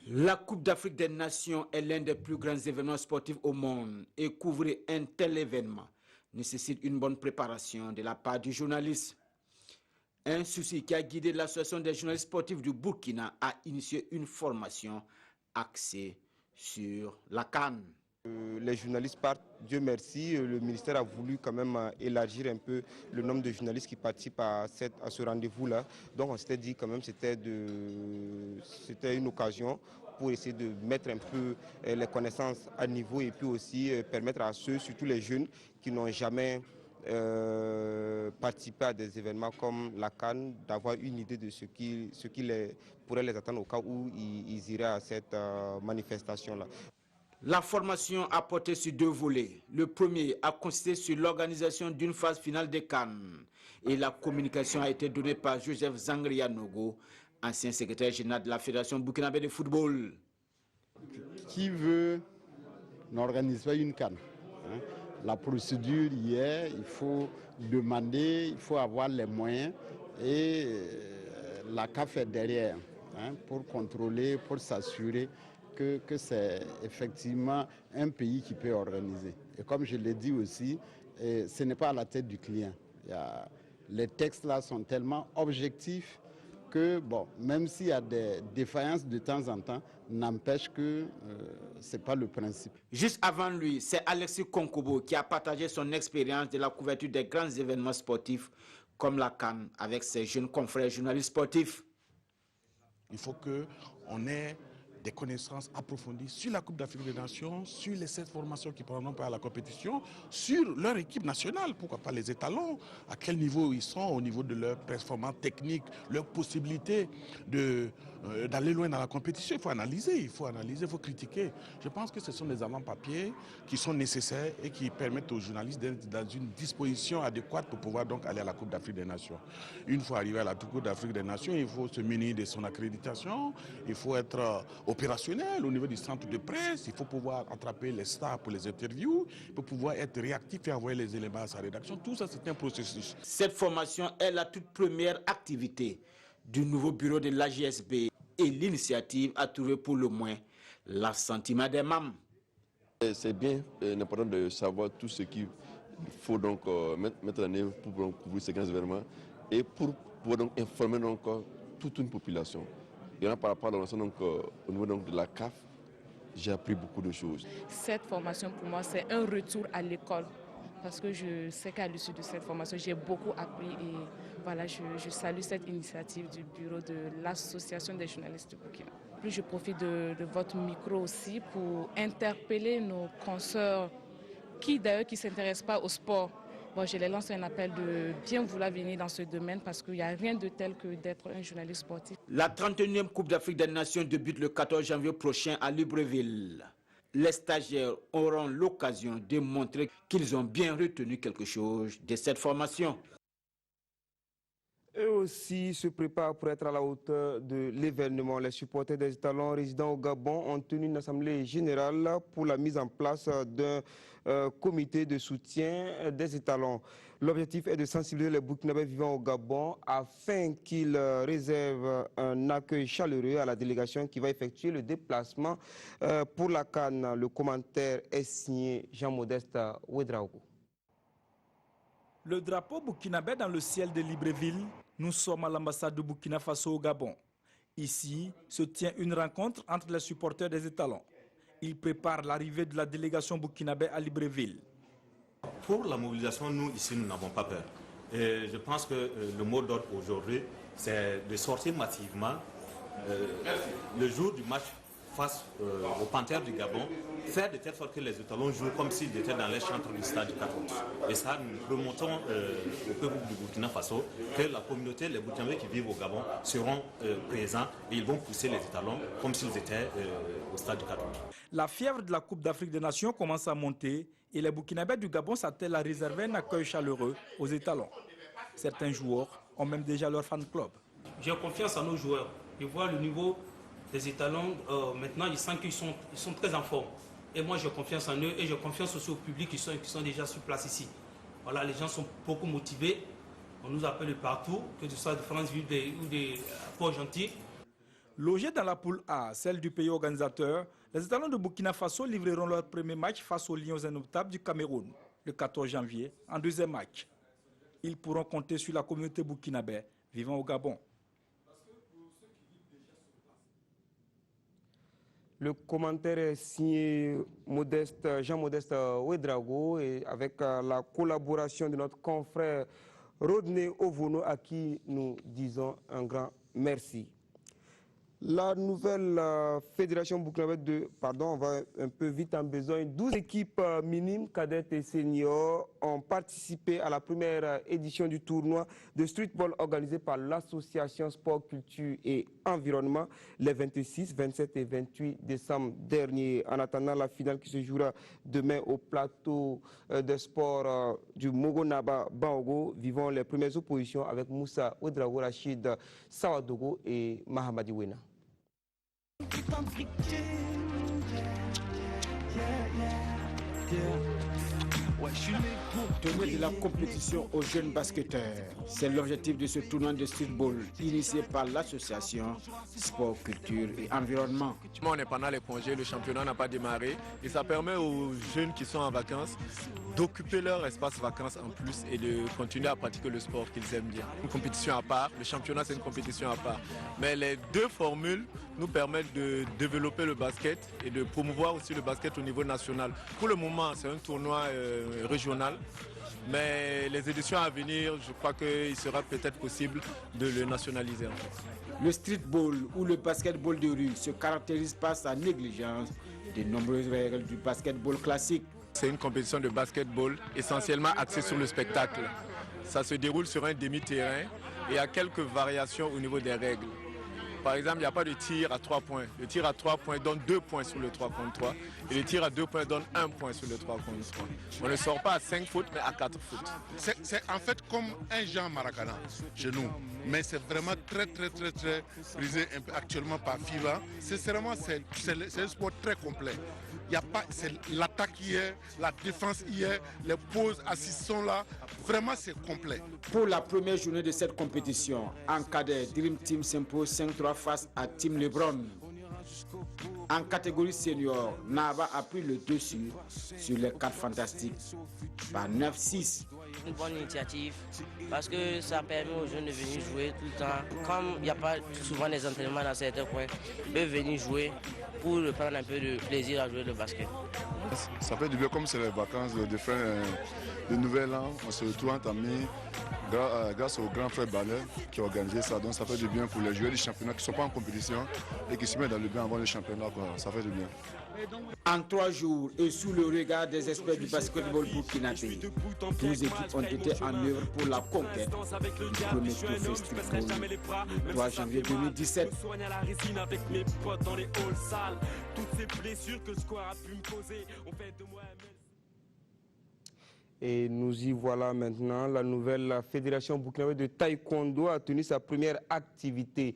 La Coupe d'Afrique des Nations est l'un des plus grands événements sportifs au monde et couvrir un tel événement nécessite une bonne préparation de la part du journaliste. Un souci qui a guidé l'association des journalistes sportifs du Burkina a initié une formation axée sur la CAN. Les journalistes partent, Dieu merci, le ministère a voulu quand même élargir un peu le nombre de journalistes qui participent à ce rendez-vous-là. Donc on s'était dit quand même c'était une occasion pour essayer de mettre un peu les connaissances à niveau et puis aussi permettre à ceux, surtout les jeunes, qui n'ont jamais participer à des événements comme la CAN, d'avoir une idée de ce qui pourrait les attendre au cas où ils iraient à cette manifestation-là. La formation a porté sur deux volets. Le premier a consisté sur l'organisation d'une phase finale des CAN et la communication a été donnée par Joseph Zangria-Nogo, ancien secrétaire général de la Fédération burkinabé de football. Qui veut n'organise pas une CAN. La procédure y est, il faut demander, il faut avoir les moyens et la CAF est derrière pour contrôler, pour s'assurer que c'est effectivement un pays qui peut organiser. Et comme je l'ai dit aussi, ce n'est pas à la tête du client. Les textes là sont tellement objectifs que, bon, même s'il y a des défaillances de temps en temps, n'empêche que ce n'est pas le principe. Juste avant lui, c'est Alexis Konkobo qui a partagé son expérience de la couverture des grands événements sportifs comme la CAN avec ses jeunes confrères journalistes sportifs. Il faut qu'on ait des connaissances approfondies sur la Coupe d'Afrique des Nations, sur les 7 formations qui prendront part à la compétition, sur leur équipe nationale, pourquoi pas les étalons, à quel niveau ils sont au niveau de leur performance technique, leur possibilité d'aller loin dans la compétition. Il faut analyser, il faut critiquer. Je pense que ce sont des avant-papiers qui sont nécessaires et qui permettent aux journalistes d'être dans une disposition adéquate pour pouvoir donc aller à la Coupe d'Afrique des Nations. Une fois arrivé à la Coupe d'Afrique des Nations, il faut se munir de son accréditation, il faut être au opérationnel, au niveau du centre de presse. Il faut pouvoir attraper les stars pour les interviews. Il faut pouvoir être réactif et envoyer les éléments à sa rédaction. Tout ça, c'est un processus. Cette formation est la toute première activité du nouveau bureau de l'AJSB et l'initiative a trouvé pour le moins l'assentiment des membres. C'est bien important de savoir tout ce qu'il faut donc mettre en œuvre pour couvrir ces grands événements et pour pouvoir donc informer donc, toute une population. Et là, par rapport à l'organisation au niveau donc, de la CAF, j'ai appris beaucoup de choses. Cette formation pour moi c'est un retour à l'école parce que je sais qu'à l'issue de cette formation j'ai beaucoup appris et voilà, je salue cette initiative du bureau de l'association des journalistes du Burkina. Plus je profite de votre micro aussi pour interpeller nos consoeurs qui d'ailleurs qui ne s'intéressent pas au sport. Bon, je les lance un appel de bien vouloir venir dans ce domaine parce qu'il n'y a rien de tel que d'être un journaliste sportif. La 31e Coupe d'Afrique des Nations débute le 14 janvier prochain à Libreville. Les stagiaires auront l'occasion de montrer qu'ils ont bien retenu quelque chose de cette formation. Eux aussi se préparent pour être à la hauteur de l'événement. Les supporters des étalons résidant au Gabon ont tenu une assemblée générale pour la mise en place d'un comité de soutien des étalons. L'objectif est de sensibiliser les Burkinabés vivant au Gabon afin qu'ils réservent un accueil chaleureux à la délégation qui va effectuer le déplacement pour la CAN. Le commentaire est signé Jean-Modeste Ouedraogo. Le drapeau burkinabé dans le ciel de Libreville, nous sommes à l'ambassade de Burkina Faso au Gabon. Ici se tient une rencontre entre les supporters des étalons. Ils préparent l'arrivée de la délégation burkinabé à Libreville. Pour la mobilisation, nous ici, nous n'avons pas peur. Et je pense que le mot d'ordre aujourd'hui, c'est de sortir massivement le jour du match face aux Panthères du Gabon, faire de telle sorte que les étalons jouent comme s'ils étaient dans les chantres du stade du 14. Et ça, nous remontons au peuple du Burkina Faso que la communauté, les Burkinabés qui vivent au Gabon seront présents et ils vont pousser les étalons comme s'ils étaient au stade du 14. La fièvre de la Coupe d'Afrique des Nations commence à monter et les Burkinabés du Gabon s'attellent à réserver un accueil chaleureux aux étalons. Certains joueurs ont même déjà leur fan club. J'ai confiance en nos joueurs. Je vois le niveau des étalons, maintenant ils sentent qu'ils sont très en forme. Et moi j'ai confiance en eux et j'ai confiance aussi au public qui sont déjà sur place ici. Voilà, les gens sont beaucoup motivés. On nous appelle de partout, que ce soit de France-Ville ou des Port-Gentil. Logés dans la poule A, celle du pays organisateur, les étalons de Burkina Faso livreront leur premier match face aux Lions indomptables du Cameroun, le 14 janvier, en deuxième match. Ils pourront compter sur la communauté burkinabé vivant au Gabon. Le commentaire est signé Jean-Modeste Ouedraogo et avec la collaboration de notre confrère Rodney Ovono à qui nous disons un grand merci. La nouvelle fédération burkinabé on va un peu vite en besoin. 12 équipes minimes, cadettes et seniors ont participé à la première édition du tournoi de streetball organisé par l'association Sport, Culture et Environnement les 26, 27 et 28 décembre dernier. En attendant la finale qui se jouera demain au plateau de sport du Mogonaba Baogo, vivons les premières oppositions avec Moussa Ouedraogo, Rachid Sawadogo et Mahamadi Wena. Donner de la compétition aux jeunes basketteurs, c'est l'objectif de ce tournoi de streetball initié par l'association Sport, Culture et Environnement. On est pendant les congés, le championnat n'a pas démarré et ça permet aux jeunes qui sont en vacances d'occuper leur espace vacances en plus et de continuer à pratiquer le sport qu'ils aiment bien. Une compétition à part, le championnat c'est une compétition à part. Mais les deux formules nous permettent de développer le basket et de promouvoir aussi le basket au niveau national. Pour le moment, c'est un tournoi régional, mais les éditions à venir, je crois qu'il sera peut-être possible de le nationaliser. En fait. Le streetball ou le basketball de rue se caractérise par sa négligence des nombreuses règles du basketball classique. C'est une compétition de basketball essentiellement axée sur le spectacle. Ça se déroule sur un demi-terrain et il y a quelques variations au niveau des règles. Par exemple, il n'y a pas de tir à 3 points. Le tir à 3 points donne 2 points sur le 3 contre 3 et le tir à 2 points donne 1 point sur le 3 contre 3. On ne sort pas à 5 foot mais à 4 foot. C'est en fait comme un genre maracana chez nous, mais c'est vraiment très brisé actuellement par FIFA. Sincèrement, c'est un sport très complet. Il y a pas, c'est l'attaque hier, la défense hier, les pauses assises sont là. Vraiment, c'est complet. Pour la première journée de cette compétition, en cadet, Dream Team s'impose 5-3 face à Team Lebron. En catégorie senior, Nava a pris le dessus sur les 4 fantastiques par 9-6. Une bonne initiative parce que ça permet aux jeunes de venir jouer tout le temps. Comme il n'y a pas souvent des entraînements dans certains coins, ils peuvent venir jouer pour prendre un peu de plaisir à jouer le basket. Ça fait du bien comme c'est les vacances de fin de nouvel an. On se retrouve entre amis grâce au grand frère Ballet qui a organisé ça. Donc ça fait du bien pour les joueurs du championnat qui ne sont pas en compétition et qui se mettent dans le bain avant le championnat. Ça fait du bien. En 3 jours et sous le regard des experts du basketball burkinabé, 12 équipes ont été en œuvre pour la conquête du premier trophée Streetball le 3 janvier 2017. Et nous y voilà maintenant. La nouvelle fédération burkinabé de taekwondo a tenu sa première activité.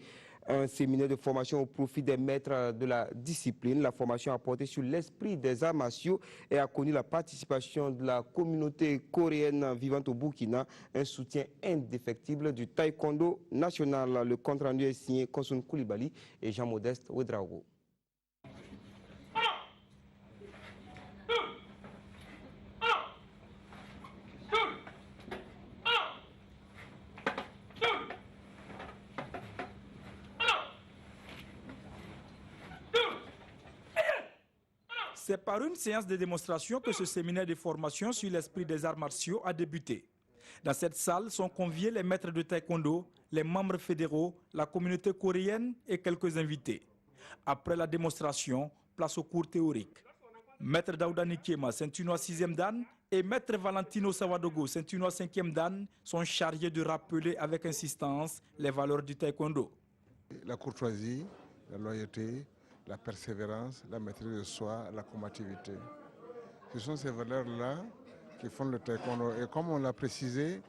Un séminaire de formation au profit des maîtres de la discipline. La formation a porté sur l'esprit des arts martiaux et a connu la participation de la communauté coréenne vivante au Burkina, un soutien indéfectible du taekwondo national. Le compte rendu est signé Kosun Koulibaly et Jean-Modeste Ouedraogo. C'est par une séance de démonstration que ce séminaire de formation sur l'esprit des arts martiaux a débuté. Dans cette salle sont conviés les maîtres de taekwondo, les membres fédéraux, la communauté coréenne et quelques invités. Après la démonstration, place au cours théorique. Maître Daouda Nikiema, ceinture 6e dan, et Maître Valentino Savadogo, ceinture 5e dan, sont chargés de rappeler avec insistance les valeurs du taekwondo. La courtoisie, la loyauté, la persévérance, la maîtrise de soi, la combativité. Ce sont ces valeurs-là qui font le taekwondo. Et comme on l'a précisé,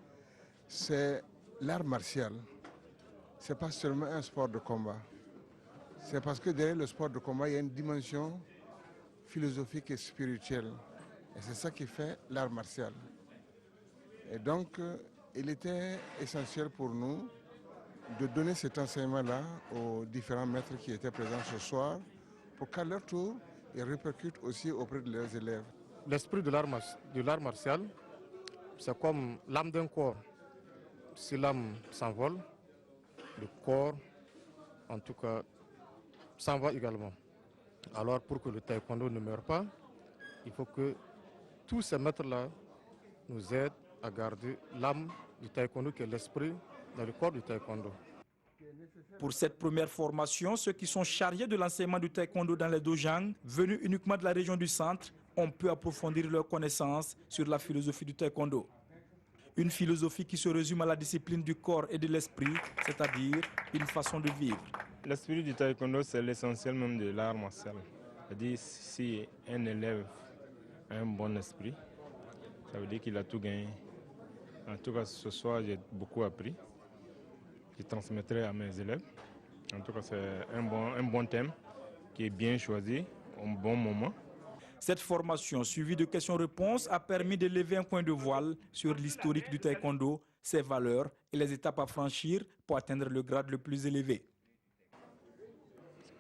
c'est l'art martial. Ce n'est pas seulement un sport de combat. C'est parce que derrière le sport de combat, il y a une dimension philosophique et spirituelle. Et c'est ça qui fait l'art martial. Et donc, il était essentiel pour nous de donner cet enseignement-là aux différents maîtres qui étaient présents ce soir pour qu'à leur tour, ils répercutent aussi auprès de leurs élèves. L'esprit de l'art martial, c'est comme l'âme d'un corps. Si l'âme s'envole, le corps, en tout cas, s'en va également. Alors pour que le taekwondo ne meure pas, il faut que tous ces maîtres-là nous aident à garder l'âme du taekwondo qui est l'esprit dans le corps du taekwondo. Pour cette première formation, ceux qui sont chargés de l'enseignement du taekwondo dans les dojang, venus uniquement de la région du centre, ont pu approfondir leurs connaissances sur la philosophie du taekwondo. Une philosophie qui se résume à la discipline du corps et de l'esprit, c'est-à-dire une façon de vivre. L'esprit du taekwondo, c'est l'essentiel même de l'art martial. C'est-à-dire si un élève a un bon esprit, ça veut dire qu'il a tout gagné. En tout cas, ce soir, j'ai beaucoup appris. Je transmettrai à mes élèves. En tout cas, c'est un bon thème qui est bien choisi, au bon moment. Cette formation, suivie de questions-réponses, a permis de lever un point de voile sur l'historique du taekwondo, ses valeurs et les étapes à franchir pour atteindre le grade le plus élevé.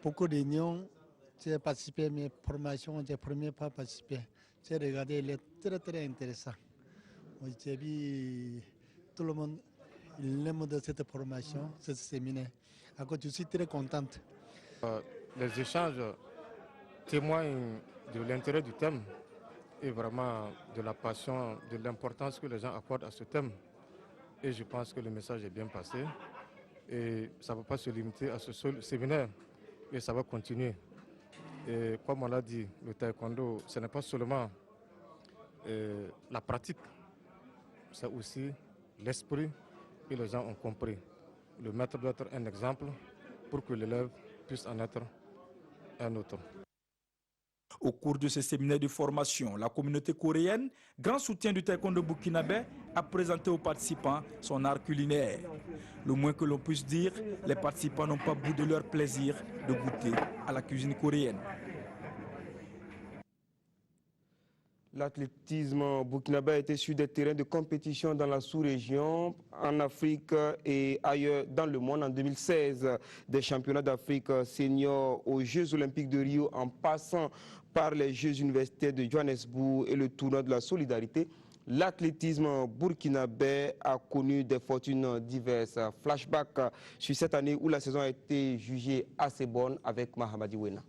Beaucoup d'unions, j'ai participé à mes formations, j'ai premier pas participé. J'ai regardé, il est très intéressant. J'ai vu tout le monde, il aime de cette formation, ce séminaire. Alors, je suis très contente. Les échanges témoignent de l'intérêt du thème et vraiment de la passion, de l'importance que les gens accordent à ce thème. Et je pense que le message est bien passé. Et ça ne va pas se limiter à ce seul séminaire, mais ça va continuer. Et comme on l'a dit, le taekwondo, ce n'est pas seulement la pratique, c'est aussi l'esprit et les gens ont compris. Le maître doit être un exemple pour que l'élève puisse en être un autre. Au cours de ce séminaire de formation, la communauté coréenne, grand soutien du taekwondo burkinabé, a présenté aux participants son art culinaire. Le moins que l'on puisse dire, les participants n'ont pas boudé leur plaisir de goûter à la cuisine coréenne. L'athlétisme burkinabé a été sur des terrains de compétition dans la sous-région, en Afrique et ailleurs dans le monde. En 2016, des championnats d'Afrique seniors aux Jeux olympiques de Rio en passant par les Jeux universitaires de Johannesburg et le tournoi de la solidarité, l'athlétisme burkinabé a connu des fortunes diverses. Flashback sur cette année où la saison a été jugée assez bonne avec Mahamadi Wena.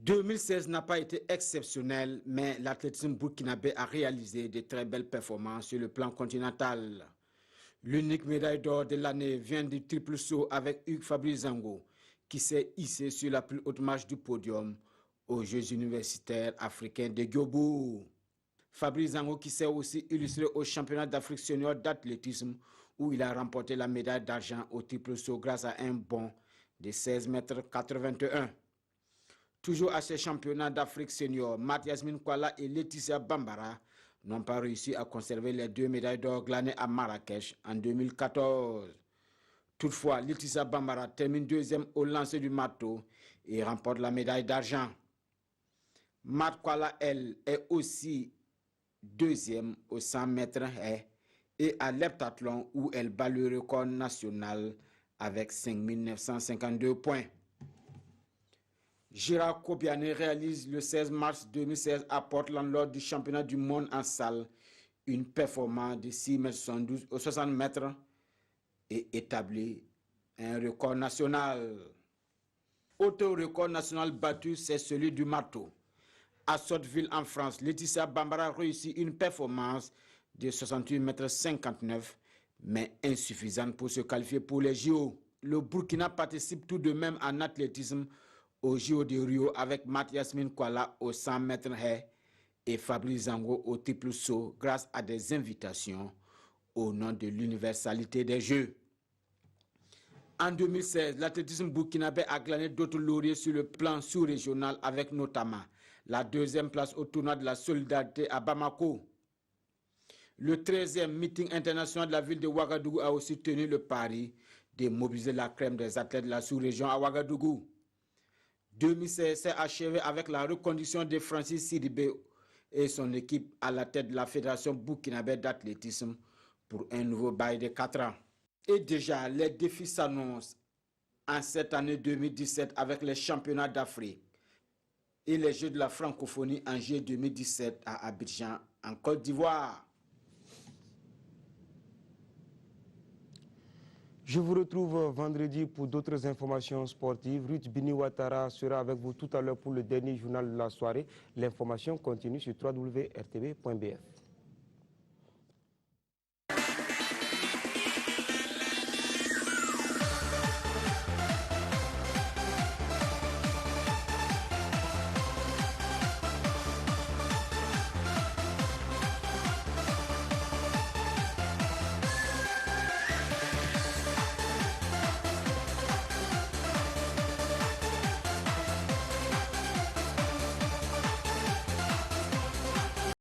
2016 n'a pas été exceptionnel, mais l'athlétisme burkinabé a réalisé de très belles performances sur le plan continental. L'unique médaille d'or de l'année vient du triple saut avec Hugues Fabrice Zango, qui s'est hissé sur la plus haute marche du podium aux Jeux universitaires africains de Gyobo. Fabrice Zango qui s'est aussi illustré au championnat d'Afrique senior d'athlétisme où il a remporté la médaille d'argent au triple saut grâce à un bond de 16,81 m. Toujours à ces championnats d'Afrique senior, Yasmine Kwala et Laetitia Bambara n'ont pas réussi à conserver les 2 médailles d'or glanées à Marrakech en 2014. Toutefois, Laetitia Bambara termine 2e au lancer du marteau et remporte la médaille d'argent. Kwala, elle, est aussi 2e au 100 mètres haies et à l'heptathlon où elle bat le record national avec 5 952 points. Gérard Kobiané réalise le 16 mars 2016 à Portland lors du championnat du monde en salle une performance de 6,72 m au 60 mètres et établit un record national. Autre record national battu, c'est celui du marteau. À Sotteville en France, Laetitia Bambara réussit une performance de 68,59 m, mais insuffisante pour se qualifier pour les JO. Le Burkina participe tout de même en athlétisme au JO de Rio avec Yasmine Kwala au 100 mètres haies et Fabrice Zango au triple saut grâce à des invitations au nom de l'universalité des Jeux. En 2016, l'athlétisme burkinabé a glané d'autres lauriers sur le plan sous-régional avec notamment la 2e place au tournoi de la solidarité à Bamako. Le 13e meeting international de la ville de Ouagadougou a aussi tenu le pari de mobiliser la crème des athlètes de la sous-région à Ouagadougou. 2016 s'est achevé avec la reconduction de Francis Sidibé et son équipe à la tête de la Fédération burkinabé d'athlétisme pour un nouveau bail de 4 ans. Et déjà, les défis s'annoncent en cette année 2017 avec les championnats d'Afrique et les Jeux de la francophonie en juillet 2017 à Abidjan, en Côte d'Ivoire. Je vous retrouve vendredi pour d'autres informations sportives. Ruth Bini Ouattara sera avec vous tout à l'heure pour le dernier journal de la soirée. L'information continue sur www.rtb.bf.